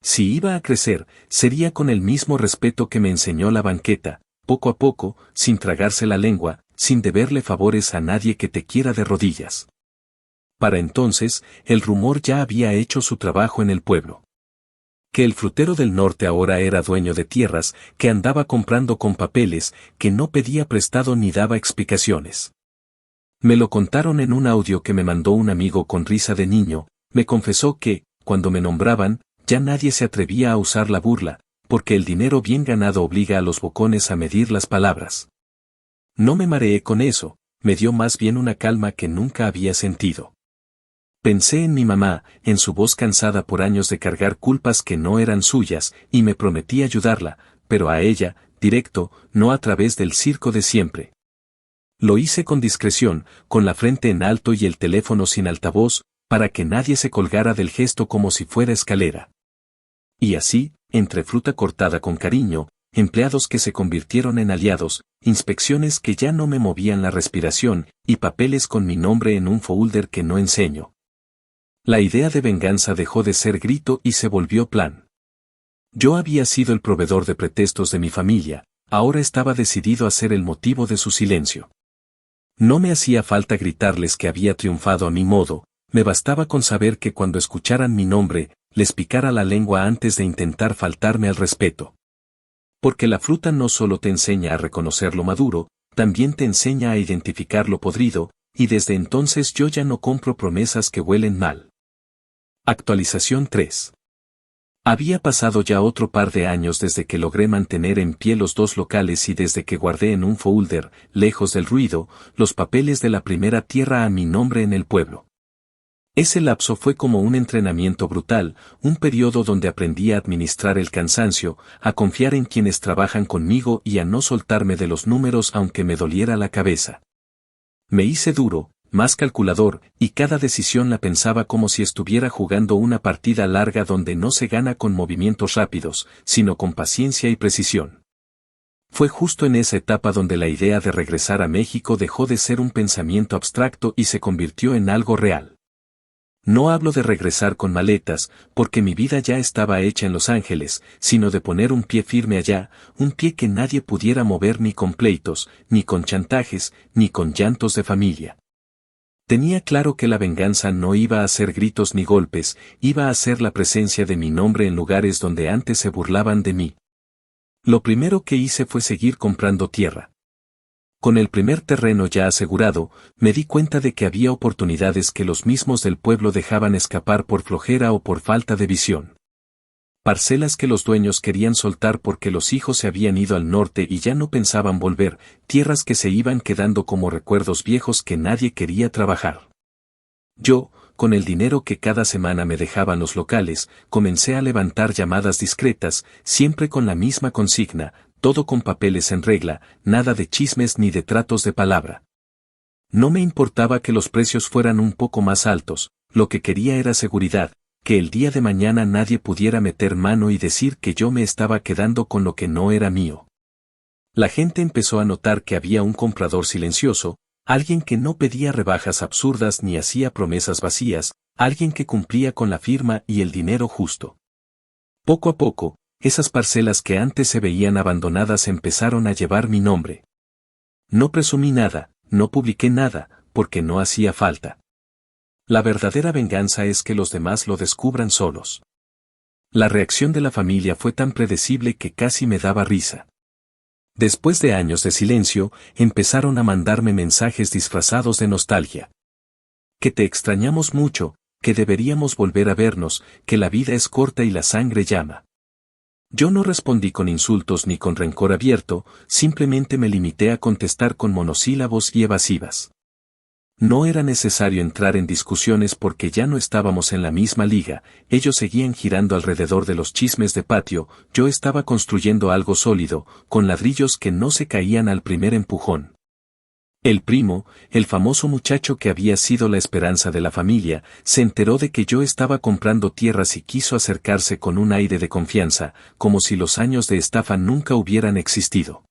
Si iba a crecer, sería con el mismo respeto que me enseñó la banqueta, poco a poco, sin tragarse la lengua, sin deberle favores a nadie que te quiera de rodillas. Para entonces, el rumor ya había hecho su trabajo en el pueblo. Que el frutero del norte ahora era dueño de tierras, que andaba comprando con papeles, que no pedía prestado ni daba explicaciones. Me lo contaron en un audio que me mandó un amigo con risa de niño, me confesó que, cuando me nombraban, ya nadie se atrevía a usar la burla, porque el dinero bien ganado obliga a los bocones a medir las palabras. No me mareé con eso, me dio más bien una calma que nunca había sentido. Pensé en mi mamá, en su voz cansada por años de cargar culpas que no eran suyas, y me prometí ayudarla, pero a ella, directo, no a través del circo de siempre. Lo hice con discreción, con la frente en alto y el teléfono sin altavoz, para que nadie se colgara del gesto como si fuera escalera. Y así, entre fruta cortada con cariño, empleados que se convirtieron en aliados, inspecciones que ya no me movían la respiración, y papeles con mi nombre en un folder que no enseño. La idea de venganza dejó de ser grito y se volvió plan. Yo había sido el proveedor de pretextos de mi familia, ahora estaba decidido a ser el motivo de su silencio. No me hacía falta gritarles que había triunfado a mi modo, me bastaba con saber que cuando escucharan mi nombre, les picara la lengua antes de intentar faltarme al respeto. Porque la fruta no solo te enseña a reconocer lo maduro, también te enseña a identificar lo podrido, y desde entonces yo ya no compro promesas que huelen mal. Actualización 3. Había pasado ya otro par de años desde que logré mantener en pie los dos locales y desde que guardé en un folder, lejos del ruido, los papeles de la primera tierra a mi nombre en el pueblo. Ese lapso fue como un entrenamiento brutal, un periodo donde aprendí a administrar el cansancio, a confiar en quienes trabajan conmigo y a no soltarme de los números aunque me doliera la cabeza. Me hice duro, más calculador, y cada decisión la pensaba como si estuviera jugando una partida larga donde no se gana con movimientos rápidos, sino con paciencia y precisión. Fue justo en esa etapa donde la idea de regresar a México dejó de ser un pensamiento abstracto y se convirtió en algo real. No hablo de regresar con maletas, porque mi vida ya estaba hecha en Los Ángeles, sino de poner un pie firme allá, un pie que nadie pudiera mover ni con pleitos, ni con chantajes, ni con llantos de familia. Tenía claro que la venganza no iba a ser gritos ni golpes, iba a ser la presencia de mi nombre en lugares donde antes se burlaban de mí. Lo primero que hice fue seguir comprando tierra. Con el primer terreno ya asegurado, me di cuenta de que había oportunidades que los mismos del pueblo dejaban escapar por flojera o por falta de visión. Parcelas que los dueños querían soltar porque los hijos se habían ido al norte y ya no pensaban volver, tierras que se iban quedando como recuerdos viejos que nadie quería trabajar. Yo, con el dinero que cada semana me dejaban los locales, comencé a levantar llamadas discretas, siempre con la misma consigna, todo con papeles en regla, nada de chismes ni de tratos de palabra. No me importaba que los precios fueran un poco más altos, lo que quería era seguridad, que el día de mañana nadie pudiera meter mano y decir que yo me estaba quedando con lo que no era mío. La gente empezó a notar que había un comprador silencioso, alguien que no pedía rebajas absurdas ni hacía promesas vacías, alguien que cumplía con la firma y el dinero justo. Poco a poco, esas parcelas que antes se veían abandonadas empezaron a llevar mi nombre. No presumí nada, no publiqué nada, porque no hacía falta. La verdadera venganza es que los demás lo descubran solos. La reacción de la familia fue tan predecible que casi me daba risa. Después de años de silencio, empezaron a mandarme mensajes disfrazados de nostalgia. Que te extrañamos mucho, que deberíamos volver a vernos, que la vida es corta y la sangre llama. Yo no respondí con insultos ni con rencor abierto, simplemente me limité a contestar con monosílabos y evasivas. No era necesario entrar en discusiones porque ya no estábamos en la misma liga, ellos seguían girando alrededor de los chismes de patio, yo estaba construyendo algo sólido, con ladrillos que no se caían al primer empujón. El primo, el famoso muchacho que había sido la esperanza de la familia, se enteró de que yo estaba comprando tierras y quiso acercarse con un aire de confianza, como si los años de estafa nunca hubieran existido.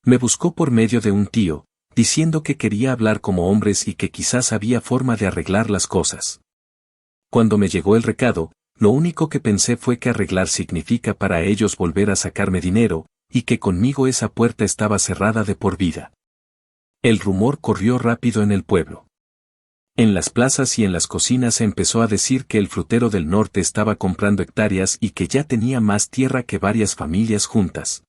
Me buscó por medio de un tío, diciendo que quería hablar como hombres y que quizás había forma de arreglar las cosas. Cuando me llegó el recado, lo único que pensé fue que arreglar significa para ellos volver a sacarme dinero, y que conmigo esa puerta estaba cerrada de por vida. El rumor corrió rápido en el pueblo. En las plazas y en las cocinas se empezó a decir que el frutero del norte estaba comprando hectáreas y que ya tenía más tierra que varias familias juntas.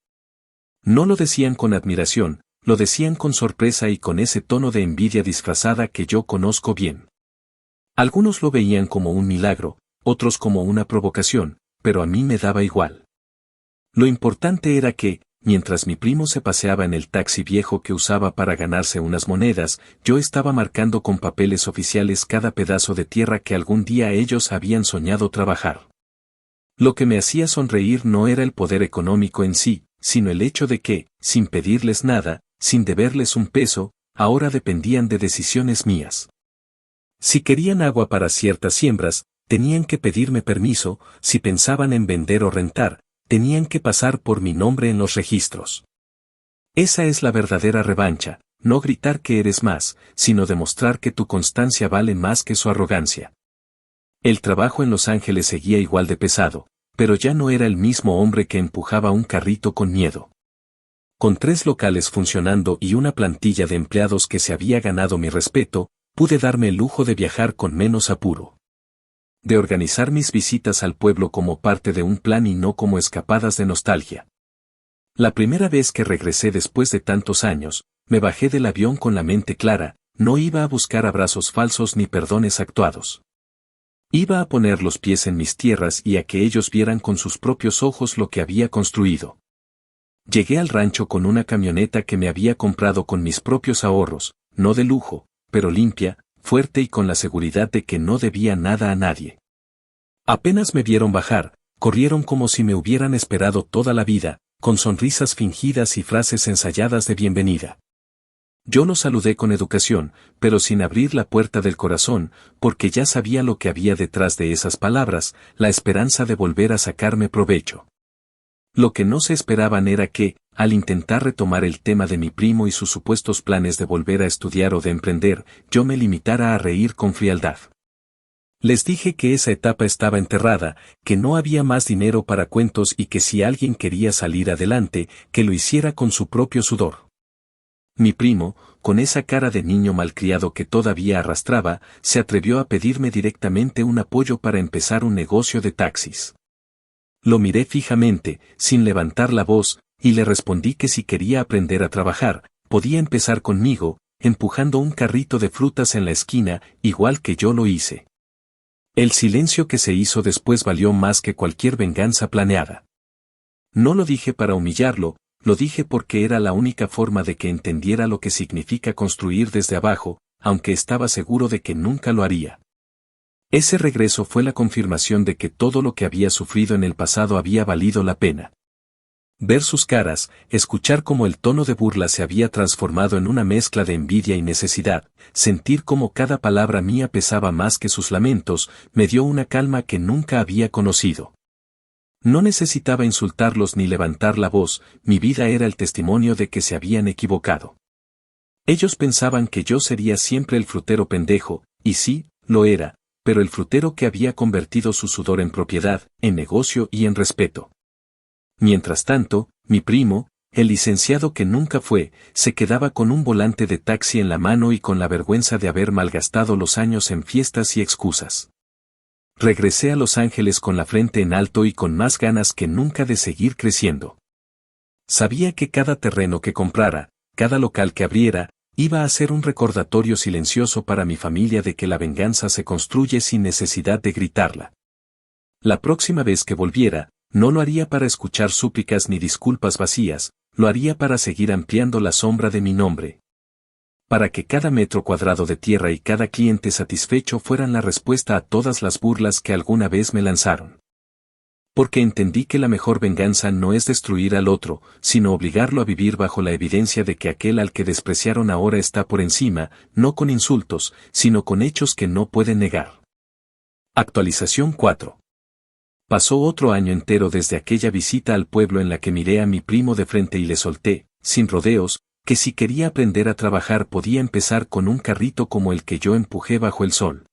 No lo decían con admiración, lo decían con sorpresa y con ese tono de envidia disfrazada que yo conozco bien. Algunos lo veían como un milagro, otros como una provocación, pero a mí me daba igual. Lo importante era que, mientras mi primo se paseaba en el taxi viejo que usaba para ganarse unas monedas, yo estaba marcando con papeles oficiales cada pedazo de tierra que algún día ellos habían soñado trabajar. Lo que me hacía sonreír no era el poder económico en sí, sino el hecho de que, sin pedirles nada, sin deberles un peso, ahora dependían de decisiones mías. Si querían agua para ciertas siembras, tenían que pedirme permiso, si pensaban en vender o rentar, tenían que pasar por mi nombre en los registros. Esa es la verdadera revancha, no gritar que eres más, sino demostrar que tu constancia vale más que su arrogancia. El trabajo en Los Ángeles seguía igual de pesado, pero ya no era el mismo hombre que empujaba un carrito con miedo. Con 3 locales funcionando y una plantilla de empleados que se había ganado mi respeto, pude darme el lujo de viajar con menos apuro. De organizar mis visitas al pueblo como parte de un plan y no como escapadas de nostalgia. La primera vez que regresé después de tantos años, me bajé del avión con la mente clara, no iba a buscar abrazos falsos ni perdones actuados. Iba a poner los pies en mis tierras y a que ellos vieran con sus propios ojos lo que había construido. Llegué al rancho con una camioneta que me había comprado con mis propios ahorros, no de lujo, pero limpia, fuerte y con la seguridad de que no debía nada a nadie. Apenas me vieron bajar, corrieron como si me hubieran esperado toda la vida, con sonrisas fingidas y frases ensayadas de bienvenida. Yo los saludé con educación, pero sin abrir la puerta del corazón, porque ya sabía lo que había detrás de esas palabras, la esperanza de volver a sacarme provecho. Lo que no se esperaban era que, al intentar retomar el tema de mi primo y sus supuestos planes de volver a estudiar o de emprender, yo me limitara a reír con frialdad. Les dije que esa etapa estaba enterrada, que no había más dinero para cuentos y que si alguien quería salir adelante, que lo hiciera con su propio sudor. Mi primo, con esa cara de niño malcriado que todavía arrastraba, se atrevió a pedirme directamente un apoyo para empezar un negocio de taxis. Lo miré fijamente, sin levantar la voz, y le respondí que si quería aprender a trabajar, podía empezar conmigo, empujando un carrito de frutas en la esquina, igual que yo lo hice. El silencio que se hizo después valió más que cualquier venganza planeada. No lo dije para humillarlo, lo dije porque era la única forma de que entendiera lo que significa construir desde abajo, aunque estaba seguro de que nunca lo haría. Ese regreso fue la confirmación de que todo lo que había sufrido en el pasado había valido la pena. Ver sus caras, escuchar cómo el tono de burla se había transformado en una mezcla de envidia y necesidad, sentir cómo cada palabra mía pesaba más que sus lamentos, me dio una calma que nunca había conocido. No necesitaba insultarlos ni levantar la voz, mi vida era el testimonio de que se habían equivocado. Ellos pensaban que yo sería siempre el frutero pendejo, y sí, lo era, pero el frutero que había convertido su sudor en propiedad, en negocio y en respeto. Mientras tanto, mi primo, el licenciado que nunca fue, se quedaba con un volante de taxi en la mano y con la vergüenza de haber malgastado los años en fiestas y excusas. Regresé a Los Ángeles con la frente en alto y con más ganas que nunca de seguir creciendo. Sabía que cada terreno que comprara, cada local que abriera, iba a ser un recordatorio silencioso para mi familia de que la venganza se construye sin necesidad de gritarla. La próxima vez que volviera, no lo haría para escuchar súplicas ni disculpas vacías, lo haría para seguir ampliando la sombra de mi nombre. Para que cada metro cuadrado de tierra y cada cliente satisfecho fueran la respuesta a todas las burlas que alguna vez me lanzaron. Porque entendí que la mejor venganza no es destruir al otro, sino obligarlo a vivir bajo la evidencia de que aquel al que despreciaron ahora está por encima, no con insultos, sino con hechos que no pueden negar. Actualización 4. Pasó otro año entero desde aquella visita al pueblo en la que miré a mi primo de frente y le solté, sin rodeos, que si quería aprender a trabajar podía empezar con un carrito como el que yo empujé bajo el sol.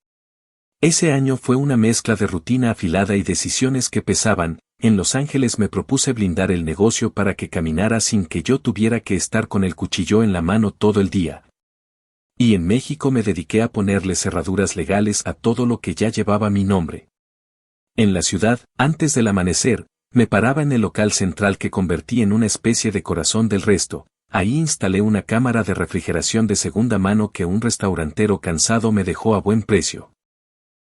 Ese año fue una mezcla de rutina afilada y decisiones que pesaban. En Los Ángeles me propuse blindar el negocio para que caminara sin que yo tuviera que estar con el cuchillo en la mano todo el día. Y en México me dediqué a ponerle cerraduras legales a todo lo que ya llevaba mi nombre. En la ciudad, antes del amanecer, me paraba en el local central que convertí en una especie de corazón del resto. Ahí instalé una cámara de refrigeración de segunda mano que un restaurantero cansado me dejó a buen precio.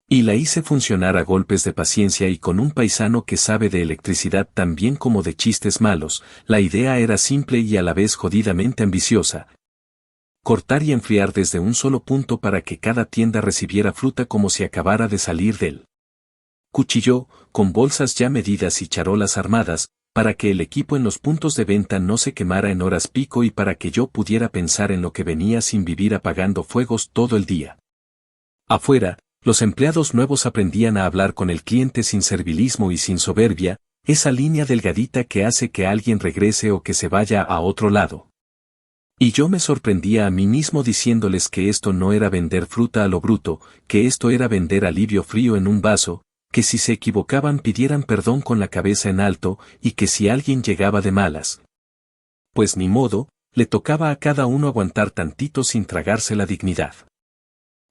Y la hice funcionar a golpes de paciencia y con un paisano que sabe de electricidad tan bien como de chistes malos. La idea era simple y a la vez jodidamente ambiciosa. Cortar y enfriar desde un solo punto para que cada tienda recibiera fruta como si acabara de salir del cuchillo, con bolsas ya medidas y charolas armadas, para que el equipo en los puntos de venta no se quemara en horas pico y para que yo pudiera pensar en lo que venía sin vivir apagando fuegos todo el día. Afuera, los empleados nuevos aprendían a hablar con el cliente sin servilismo y sin soberbia, esa línea delgadita que hace que alguien regrese o que se vaya a otro lado. Y yo me sorprendía a mí mismo diciéndoles que esto no era vender fruta a lo bruto, que esto era vender alivio frío en un vaso, que si se equivocaban pidieran perdón con la cabeza en alto y que si alguien llegaba de malas, pues ni modo, le tocaba a cada uno aguantar tantito sin tragarse la dignidad.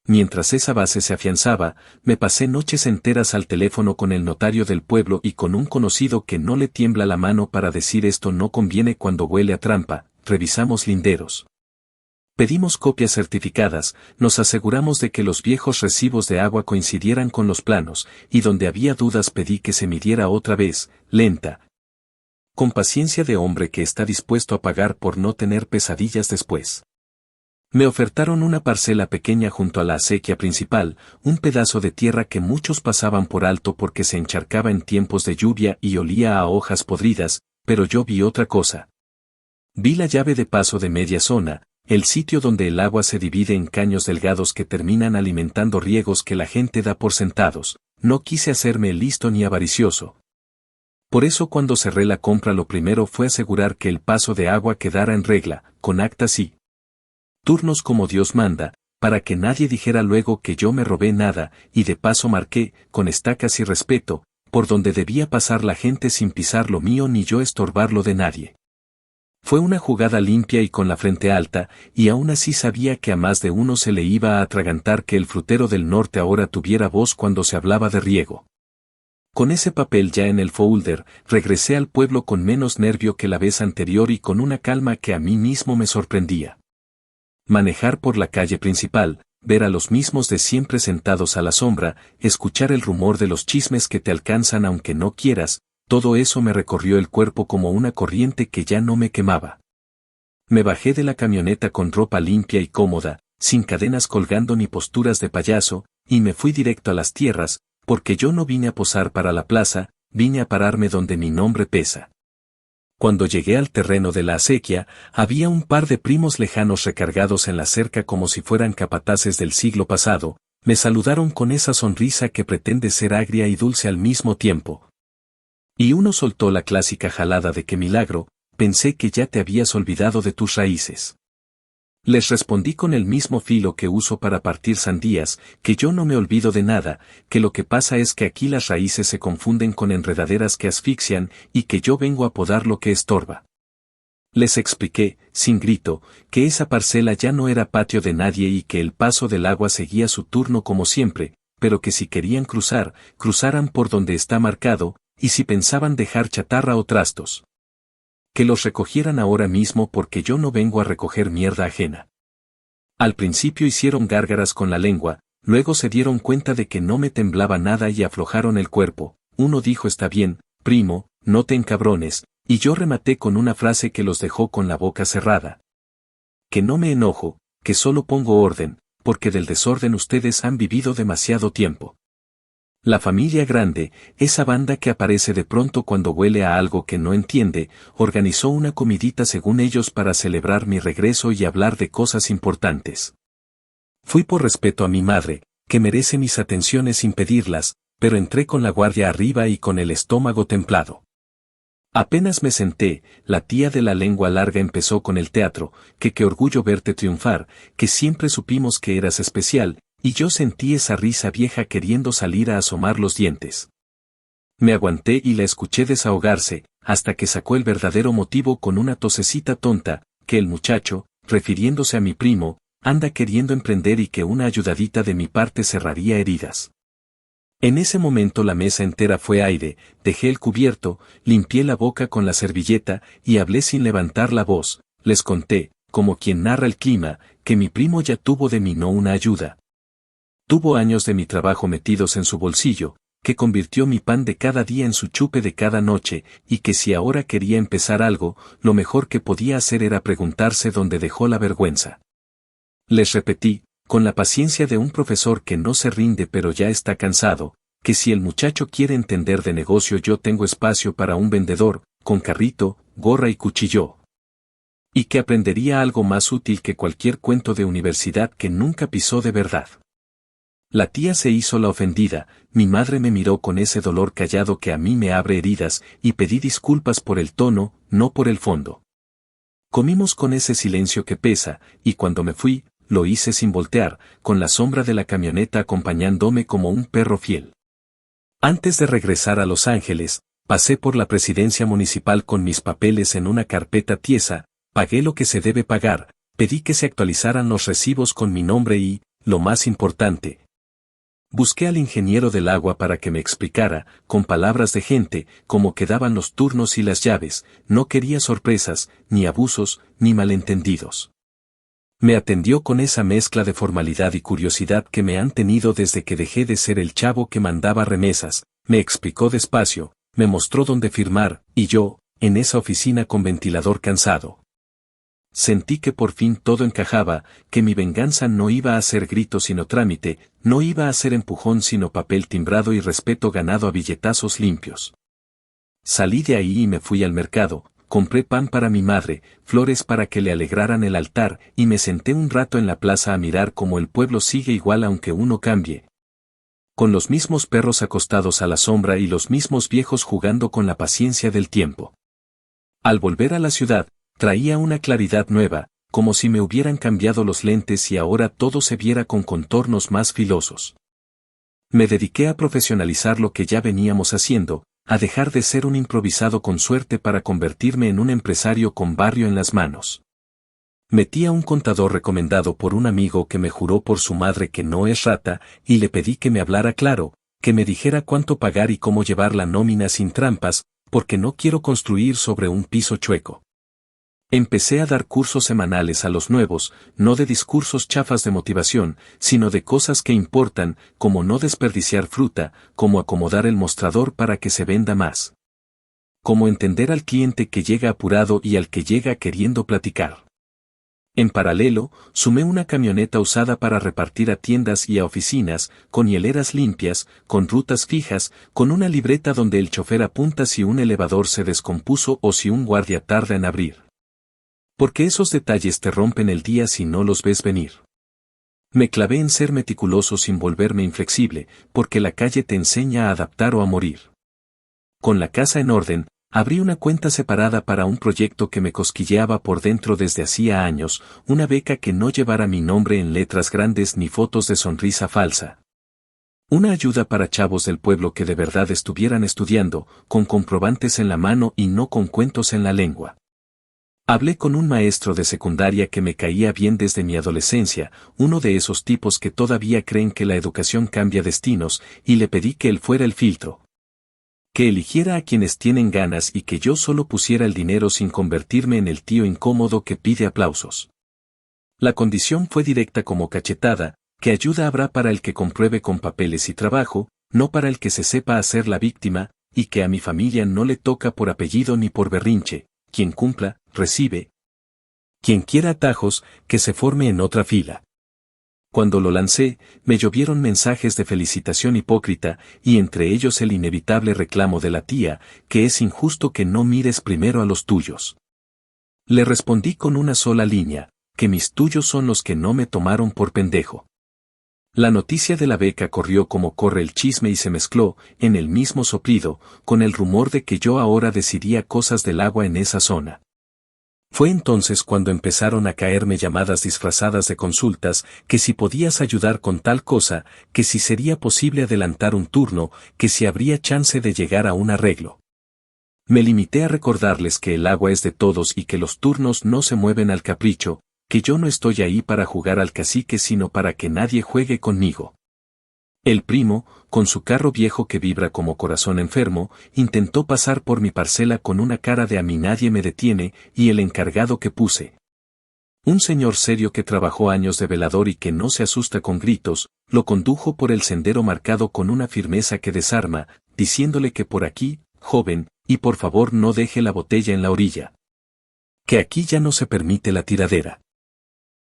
Mientras esa base se afianzaba, me pasé noches enteras al teléfono con el notario del pueblo y con un conocido que no le tiembla la mano para decir esto no conviene cuando huele a trampa. Revisamos linderos. Pedimos copias certificadas, nos aseguramos de que los viejos recibos de agua coincidieran con los planos, y donde había dudas pedí que se midiera otra vez, lenta. Con paciencia de hombre que está dispuesto a pagar por no tener pesadillas después. Me ofertaron una parcela pequeña junto a la acequia principal, un pedazo de tierra que muchos pasaban por alto porque se encharcaba en tiempos de lluvia y olía a hojas podridas, pero yo vi otra cosa. Vi la llave de paso de media zona, el sitio donde el agua se divide en caños delgados que terminan alimentando riegos que la gente da por sentados. No quise hacerme el listo ni avaricioso. Por eso cuando cerré la compra lo primero fue asegurar que el paso de agua quedara en regla, con actas y turnos como Dios manda, para que nadie dijera luego que yo me robé nada, y de paso marqué, con estacas y respeto, por donde debía pasar la gente sin pisar lo mío ni yo estorbar lo de nadie. Fue una jugada limpia y con la frente alta, y aún así sabía que a más de uno se le iba a atragantar que el frutero del norte ahora tuviera voz cuando se hablaba de riego. Con ese papel ya en el folder, regresé al pueblo con menos nervio que la vez anterior y con una calma que a mí mismo me sorprendía. Manejar por la calle principal, ver a los mismos de siempre sentados a la sombra, escuchar el rumor de los chismes que te alcanzan aunque no quieras, todo eso me recorrió el cuerpo como una corriente que ya no me quemaba. Me bajé de la camioneta con ropa limpia y cómoda, sin cadenas colgando ni posturas de payaso, y me fui directo a las tierras, porque yo no vine a posar para la plaza, vine a pararme donde mi nombre pesa. Cuando llegué al terreno de la acequia, había un par de primos lejanos recargados en la cerca como si fueran capataces del siglo pasado, me saludaron con esa sonrisa que pretende ser agria y dulce al mismo tiempo. Y uno soltó la clásica jalada de qué milagro, pensé que ya te habías olvidado de tus raíces. Les respondí con el mismo filo que uso para partir sandías, que yo no me olvido de nada, que lo que pasa es que aquí las raíces se confunden con enredaderas que asfixian y que yo vengo a podar lo que estorba. Les expliqué, sin grito, que esa parcela ya no era patio de nadie y que el paso del agua seguía su turno como siempre, pero que si querían cruzar, cruzaran por donde está marcado, y si pensaban dejar chatarra o trastos, que los recogieran ahora mismo porque yo no vengo a recoger mierda ajena. Al principio hicieron gárgaras con la lengua, luego se dieron cuenta de que no me temblaba nada y aflojaron el cuerpo. Uno dijo está bien, primo, no te encabrones, y yo rematé con una frase que los dejó con la boca cerrada. Que no me enojo, que solo pongo orden, porque del desorden ustedes han vivido demasiado tiempo. La familia grande, esa banda que aparece de pronto cuando huele a algo que no entiende, organizó una comidita según ellos para celebrar mi regreso y hablar de cosas importantes. Fui por respeto a mi madre, que merece mis atenciones sin pedirlas, pero entré con la guardia arriba y con el estómago templado. Apenas me senté, la tía de la lengua larga empezó con el teatro, que qué orgullo verte triunfar, que siempre supimos que eras especial, y yo sentí esa risa vieja queriendo salir a asomar los dientes. Me aguanté y la escuché desahogarse, hasta que sacó el verdadero motivo con una tosecita tonta, que el muchacho, refiriéndose a mi primo, anda queriendo emprender y que una ayudadita de mi parte cerraría heridas. En ese momento la mesa entera fue aire, dejé el cubierto, limpié la boca con la servilleta y hablé sin levantar la voz, les conté, como quien narra el clima, que mi primo ya tuvo de mí no una ayuda. Tuvo años de mi trabajo metidos en su bolsillo, que convirtió mi pan de cada día en su chupe de cada noche, y que si ahora quería empezar algo, lo mejor que podía hacer era preguntarse dónde dejó la vergüenza. Les repetí, con la paciencia de un profesor que no se rinde pero ya está cansado, que si el muchacho quiere entender de negocio yo tengo espacio para un vendedor, con carrito, gorra y cuchillo. Y que aprendería algo más útil que cualquier cuento de universidad que nunca pisó de verdad. La tía se hizo la ofendida, mi madre me miró con ese dolor callado que a mí me abre heridas, y pedí disculpas por el tono, no por el fondo. Comimos con ese silencio que pesa, y cuando me fui, lo hice sin voltear, con la sombra de la camioneta acompañándome como un perro fiel. Antes de regresar a Los Ángeles, pasé por la presidencia municipal con mis papeles en una carpeta tiesa, pagué lo que se debe pagar, pedí que se actualizaran los recibos con mi nombre y, lo más importante, busqué al ingeniero del agua para que me explicara, con palabras de gente, cómo quedaban los turnos y las llaves, no quería sorpresas, ni abusos, ni malentendidos. Me atendió con esa mezcla de formalidad y curiosidad que me han tenido desde que dejé de ser el chavo que mandaba remesas, me explicó despacio, me mostró dónde firmar, y yo, en esa oficina con ventilador cansado. Sentí que por fin todo encajaba, que mi venganza no iba a ser grito sino trámite, no iba a ser empujón sino papel timbrado y respeto ganado a billetazos limpios. Salí de ahí y me fui al mercado, compré pan para mi madre, flores para que le alegraran el altar y me senté un rato en la plaza a mirar cómo el pueblo sigue igual aunque uno cambie. Con los mismos perros acostados a la sombra y los mismos viejos jugando con la paciencia del tiempo. Al volver a la ciudad, traía una claridad nueva, como si me hubieran cambiado los lentes y ahora todo se viera con contornos más filosos. Me dediqué a profesionalizar lo que ya veníamos haciendo, a dejar de ser un improvisado con suerte para convertirme en un empresario con barrio en las manos. Metí a un contador recomendado por un amigo que me juró por su madre que no es rata, y le pedí que me hablara claro, que me dijera cuánto pagar y cómo llevar la nómina sin trampas, porque no quiero construir sobre un piso chueco. Empecé a dar cursos semanales a los nuevos, no de discursos chafas de motivación, sino de cosas que importan, como no desperdiciar fruta, como acomodar el mostrador para que se venda más. Como entender al cliente que llega apurado y al que llega queriendo platicar. En paralelo, sumé una camioneta usada para repartir a tiendas y a oficinas, con hieleras limpias, con rutas fijas, con una libreta donde el chofer apunta si un elevador se descompuso o si un guardia tarda en abrir. Porque esos detalles te rompen el día si no los ves venir. Me clavé en ser meticuloso sin volverme inflexible, porque la calle te enseña a adaptar o a morir. Con la casa en orden, abrí una cuenta separada para un proyecto que me cosquilleaba por dentro desde hacía años, una beca que no llevara mi nombre en letras grandes ni fotos de sonrisa falsa. Una ayuda para chavos del pueblo que de verdad estuvieran estudiando, con comprobantes en la mano y no con cuentos en la lengua. Hablé con un maestro de secundaria que me caía bien desde mi adolescencia, uno de esos tipos que todavía creen que la educación cambia destinos, y le pedí que él fuera el filtro. Que eligiera a quienes tienen ganas y que yo solo pusiera el dinero sin convertirme en el tío incómodo que pide aplausos. La condición fue directa como cachetada, que ayuda habrá para el que compruebe con papeles y trabajo, no para el que se sepa hacer la víctima, y que a mi familia no le toca por apellido ni por berrinche. Quien cumpla, recibe. Quien quiera atajos, que se forme en otra fila. Cuando lo lancé, me llovieron mensajes de felicitación hipócrita, y entre ellos el inevitable reclamo de la tía, que es injusto que no mires primero a los tuyos. Le respondí con una sola línea, que mis tuyos son los que no me tomaron por pendejo. La noticia de la beca corrió como corre el chisme y se mezcló, en el mismo soplido, con el rumor de que yo ahora decidía cosas del agua en esa zona. Fue entonces cuando empezaron a caerme llamadas disfrazadas de consultas, que si podías ayudar con tal cosa, que si sería posible adelantar un turno, que si habría chance de llegar a un arreglo. Me limité a recordarles que el agua es de todos y que los turnos no se mueven al capricho, que yo no estoy ahí para jugar al cacique sino para que nadie juegue conmigo. El primo, con su carro viejo que vibra como corazón enfermo, intentó pasar por mi parcela con una cara de a mí nadie me detiene, y el encargado que puse. Un señor serio que trabajó años de velador y que no se asusta con gritos, lo condujo por el sendero marcado con una firmeza que desarma, diciéndole que por aquí, joven, y por favor no deje la botella en la orilla. Que aquí ya no se permite la tiradera.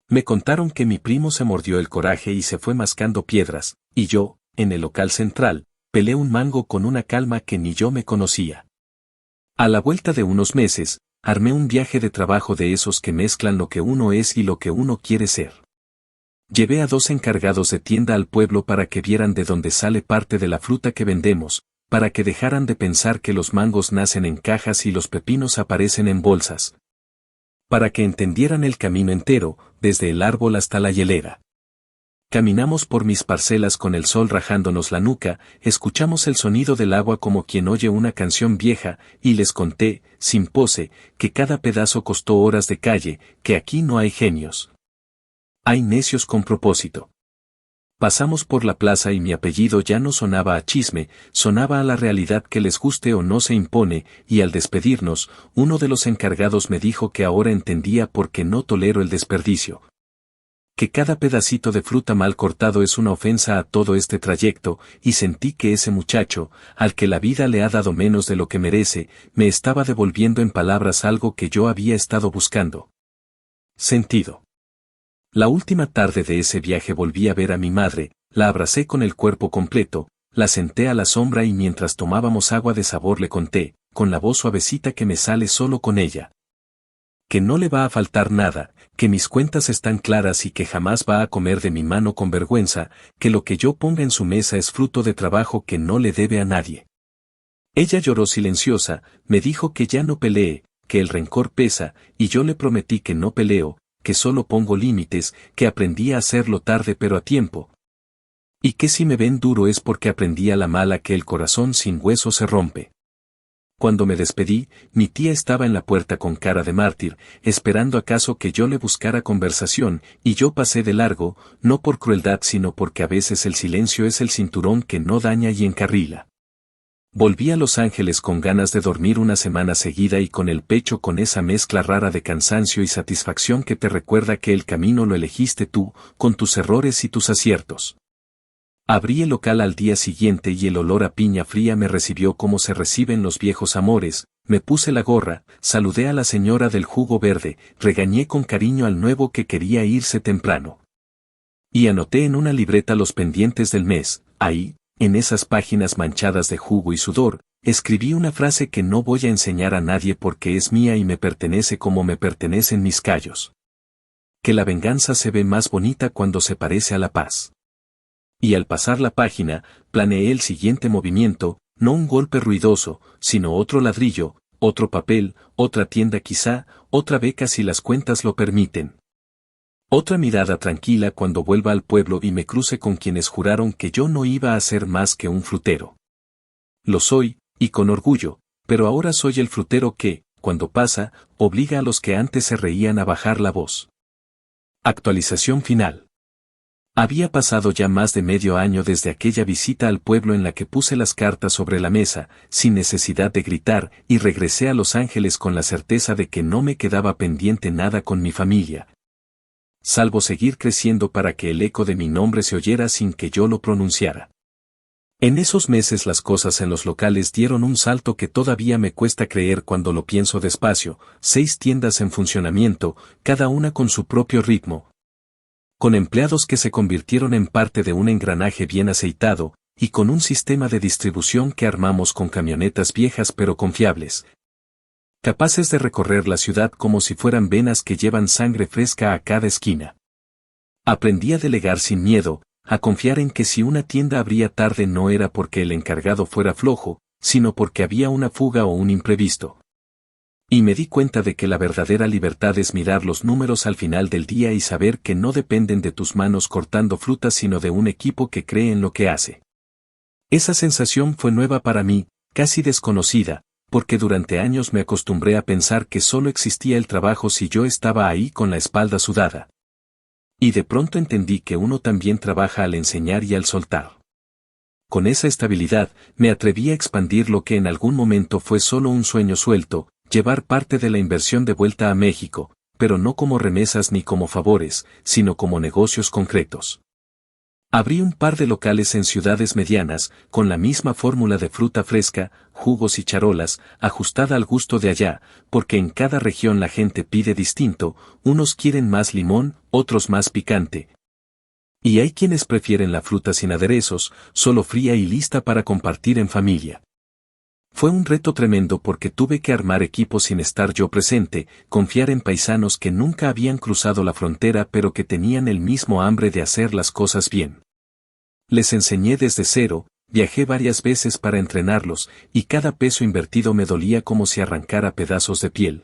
Me contaron que mi primo se mordió el coraje y se fue mascando piedras, y yo, en el local central, peleé un mango con una calma que ni yo me conocía. A la vuelta de unos meses, armé un viaje de trabajo de esos que mezclan lo que uno es y lo que uno quiere ser. Llevé a 2 encargados de tienda al pueblo para que vieran de dónde sale parte de la fruta que vendemos, para que dejaran de pensar que los mangos nacen en cajas y los pepinos aparecen en bolsas. Para que entendieran el camino entero, desde el árbol hasta la hielera. Caminamos por mis parcelas con el sol rajándonos la nuca, escuchamos el sonido del agua como quien oye una canción vieja, y les conté, sin pose, que cada pedazo costó horas de calle, que aquí no hay genios. Hay necios con propósito. Pasamos por la plaza y mi apellido ya no sonaba a chisme, sonaba a la realidad que les guste o no se impone, y al despedirnos, uno de los encargados me dijo que ahora entendía por qué no tolero el desperdicio. Que cada pedacito de fruta mal cortado es una ofensa a todo este trayecto, y sentí que ese muchacho, al que la vida le ha dado menos de lo que merece, me estaba devolviendo en palabras algo que yo había estado buscando. Sentido. La última tarde de ese viaje volví a ver a mi madre, la abracé con el cuerpo completo, la senté a la sombra y mientras tomábamos agua de sabor le conté, con la voz suavecita que me sale solo con ella. Que no le va a faltar nada, que mis cuentas están claras y que jamás va a comer de mi mano con vergüenza, que lo que yo ponga en su mesa es fruto de trabajo que no le debe a nadie. Ella lloró silenciosa, me dijo que ya no pelee, que el rencor pesa, y yo le prometí que no peleo, que solo pongo límites, que aprendí a hacerlo tarde pero a tiempo. Y que si me ven duro es porque aprendí a la mala que el corazón sin hueso se rompe. Cuando me despedí, mi tía estaba en la puerta con cara de mártir, esperando acaso que yo le buscara conversación, y yo pasé de largo, no por crueldad sino porque a veces el silencio es el cinturón que no daña y encarrila. Volví a Los Ángeles con ganas de dormir una semana seguida y con el pecho con esa mezcla rara de cansancio y satisfacción que te recuerda que el camino lo elegiste tú, con tus errores y tus aciertos. Abrí el local al día siguiente y el olor a piña fría me recibió como se reciben los viejos amores, me puse la gorra, saludé a la señora del jugo verde, regañé con cariño al nuevo que quería irse temprano. Y anoté en una libreta los pendientes del mes, ahí, en esas páginas manchadas de jugo y sudor, escribí una frase que no voy a enseñar a nadie porque es mía y me pertenece como me pertenecen mis callos. Que la venganza se ve más bonita cuando se parece a la paz. Y al pasar la página, planeé el siguiente movimiento, no un golpe ruidoso, sino otro ladrillo, otro papel, otra tienda quizá, otra beca si las cuentas lo permiten. Otra mirada tranquila cuando vuelva al pueblo y me cruce con quienes juraron que yo no iba a ser más que un frutero. Lo soy, y con orgullo, pero ahora soy el frutero que, cuando pasa, obliga a los que antes se reían a bajar la voz. Actualización final. Había pasado ya más de medio año desde aquella visita al pueblo en la que puse las cartas sobre la mesa, sin necesidad de gritar, y regresé a Los Ángeles con la certeza de que no me quedaba pendiente nada con mi familia, salvo seguir creciendo para que el eco de mi nombre se oyera sin que yo lo pronunciara. En esos meses las cosas en los locales dieron un salto que todavía me cuesta creer cuando lo pienso despacio, 6 tiendas en funcionamiento, cada una con su propio ritmo. con empleados que se convirtieron en parte de un engranaje bien aceitado, y con un sistema de distribución que armamos con camionetas viejas pero confiables, capaces de recorrer la ciudad como si fueran venas que llevan sangre fresca a cada esquina. Aprendí a delegar sin miedo, a confiar en que si una tienda abría tarde no era porque el encargado fuera flojo, sino porque había una fuga o un imprevisto. Y me di cuenta de que la verdadera libertad es mirar los números al final del día y saber que no dependen de tus manos cortando frutas sino de un equipo que cree en lo que hace. Esa sensación fue nueva para mí, casi desconocida, porque durante años me acostumbré a pensar que solo existía el trabajo si yo estaba ahí con la espalda sudada. Y de pronto entendí que uno también trabaja al enseñar y al soltar. Con esa estabilidad, me atreví a expandir lo que en algún momento fue solo un sueño suelto, llevar parte de la inversión de vuelta a México, pero no como remesas ni como favores, sino como negocios concretos. Abrí un par de locales en ciudades medianas, con la misma fórmula de fruta fresca, jugos y charolas, ajustada al gusto de allá, porque en cada región la gente pide distinto, unos quieren más limón, otros más picante. Y hay quienes prefieren la fruta sin aderezos, solo fría y lista para compartir en familia. Fue un reto tremendo porque tuve que armar equipos sin estar yo presente, confiar en paisanos que nunca habían cruzado la frontera pero que tenían el mismo hambre de hacer las cosas bien. Les enseñé desde cero, viajé varias veces para entrenarlos, y cada peso invertido me dolía como si arrancara pedazos de piel.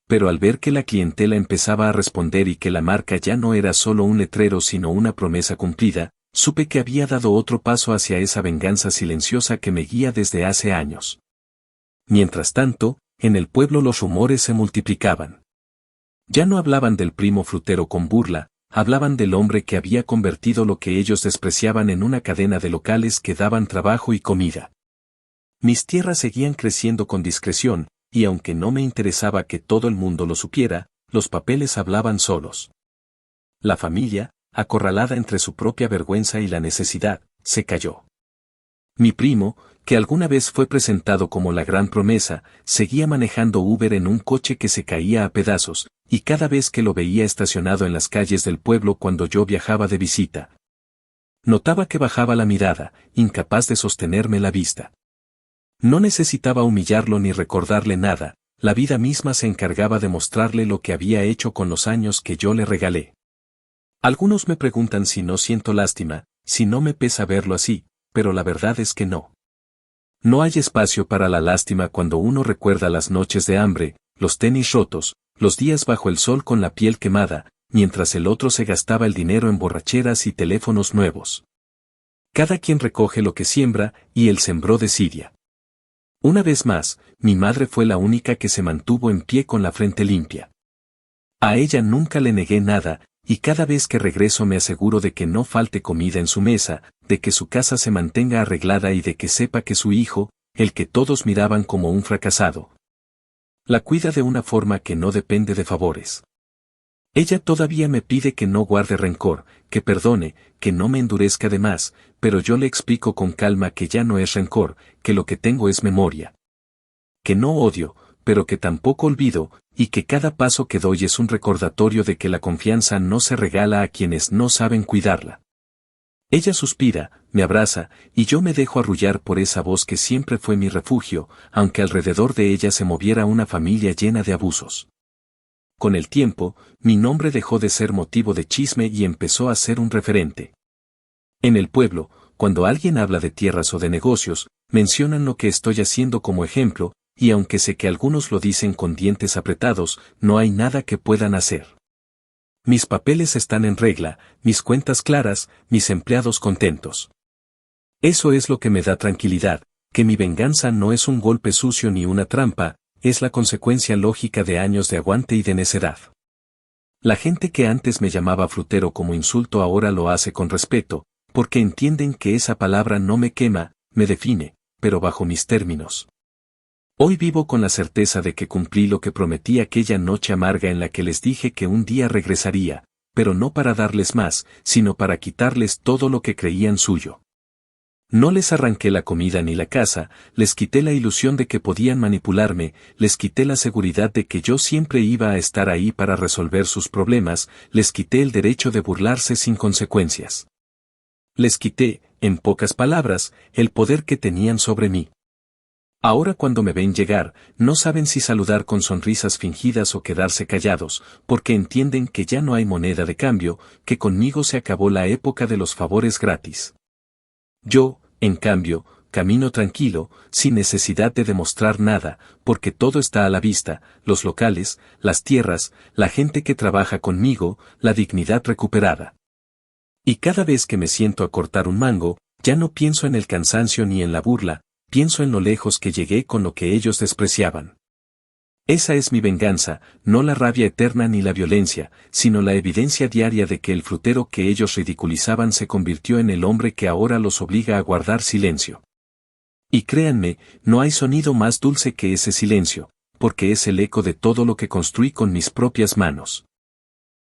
Pero al ver que la clientela empezaba a responder y que la marca ya no era solo un letrero sino una promesa cumplida, supe que había dado otro paso hacia esa venganza silenciosa que me guía desde hace años. Mientras tanto, en el pueblo los rumores se multiplicaban. Ya no hablaban del primo frutero con burla, hablaban del hombre que había convertido lo que ellos despreciaban en una cadena de locales que daban trabajo y comida. Mis tierras seguían creciendo con discreción, y aunque no me interesaba que todo el mundo lo supiera, los papeles hablaban solos. La familia, acorralada entre su propia vergüenza y la necesidad, se cayó. Mi primo, que alguna vez fue presentado como la gran promesa, seguía manejando Uber en un coche que se caía a pedazos, y cada vez que lo veía estacionado en las calles del pueblo cuando yo viajaba de visita, notaba que bajaba la mirada, incapaz de sostenerme la vista. No necesitaba humillarlo ni recordarle nada, la vida misma se encargaba de mostrarle lo que había hecho con los años que yo le regalé. Algunos me preguntan si no siento lástima, si no me pesa verlo así, pero la verdad es que no. No hay espacio para la lástima cuando uno recuerda las noches de hambre, los tenis rotos, los días bajo el sol con la piel quemada, mientras el otro se gastaba el dinero en borracheras y teléfonos nuevos. Cada quien recoge lo que siembra, y él sembró desidia. Una vez más, mi madre fue la única que se mantuvo en pie con la frente limpia. A ella nunca le negué nada, y cada vez que regreso me aseguro de que no falte comida en su mesa, de que su casa se mantenga arreglada y de que sepa que su hijo, el que todos miraban como un fracasado, la cuida de una forma que no depende de favores. Ella todavía me pide que no guarde rencor, que perdone, que no me endurezca de más, pero yo le explico con calma que ya no es rencor, que lo que tengo es memoria. Que no odio, pero que tampoco olvido, y que cada paso que doy es un recordatorio de que la confianza no se regala a quienes no saben cuidarla. Ella suspira, me abraza, y yo me dejo arrullar por esa voz que siempre fue mi refugio, aunque alrededor de ella se moviera una familia llena de abusos. Con el tiempo, mi nombre dejó de ser motivo de chisme y empezó a ser un referente. En el pueblo, cuando alguien habla de tierras o de negocios, mencionan lo que estoy haciendo como ejemplo, y aunque sé que algunos lo dicen con dientes apretados, no hay nada que puedan hacer. Mis papeles están en regla, mis cuentas claras, mis empleados contentos. Eso es lo que me da tranquilidad, que mi venganza no es un golpe sucio ni una trampa, es la consecuencia lógica de años de aguante y de necedad. La gente que antes me llamaba frutero como insulto ahora lo hace con respeto, porque entienden que esa palabra no me quema, me define, pero bajo mis términos. Hoy vivo con la certeza de que cumplí lo que prometí aquella noche amarga en la que les dije que un día regresaría, pero no para darles más, sino para quitarles todo lo que creían suyo. No les arranqué la comida ni la casa, les quité la ilusión de que podían manipularme, les quité la seguridad de que yo siempre iba a estar ahí para resolver sus problemas, les quité el derecho de burlarse sin consecuencias. Les quité, en pocas palabras, el poder que tenían sobre mí. Ahora cuando me ven llegar, no saben si saludar con sonrisas fingidas o quedarse callados, porque entienden que ya no hay moneda de cambio, que conmigo se acabó la época de los favores gratis. Yo, en cambio, camino tranquilo, sin necesidad de demostrar nada, porque todo está a la vista, los locales, las tierras, la gente que trabaja conmigo, la dignidad recuperada. Y cada vez que me siento a cortar un mango, ya no pienso en el cansancio ni en la burla, pienso en lo lejos que llegué con lo que ellos despreciaban. Esa es mi venganza, no la rabia eterna ni la violencia, sino la evidencia diaria de que el frutero que ellos ridiculizaban se convirtió en el hombre que ahora los obliga a guardar silencio. Y créanme, no hay sonido más dulce que ese silencio, porque es el eco de todo lo que construí con mis propias manos.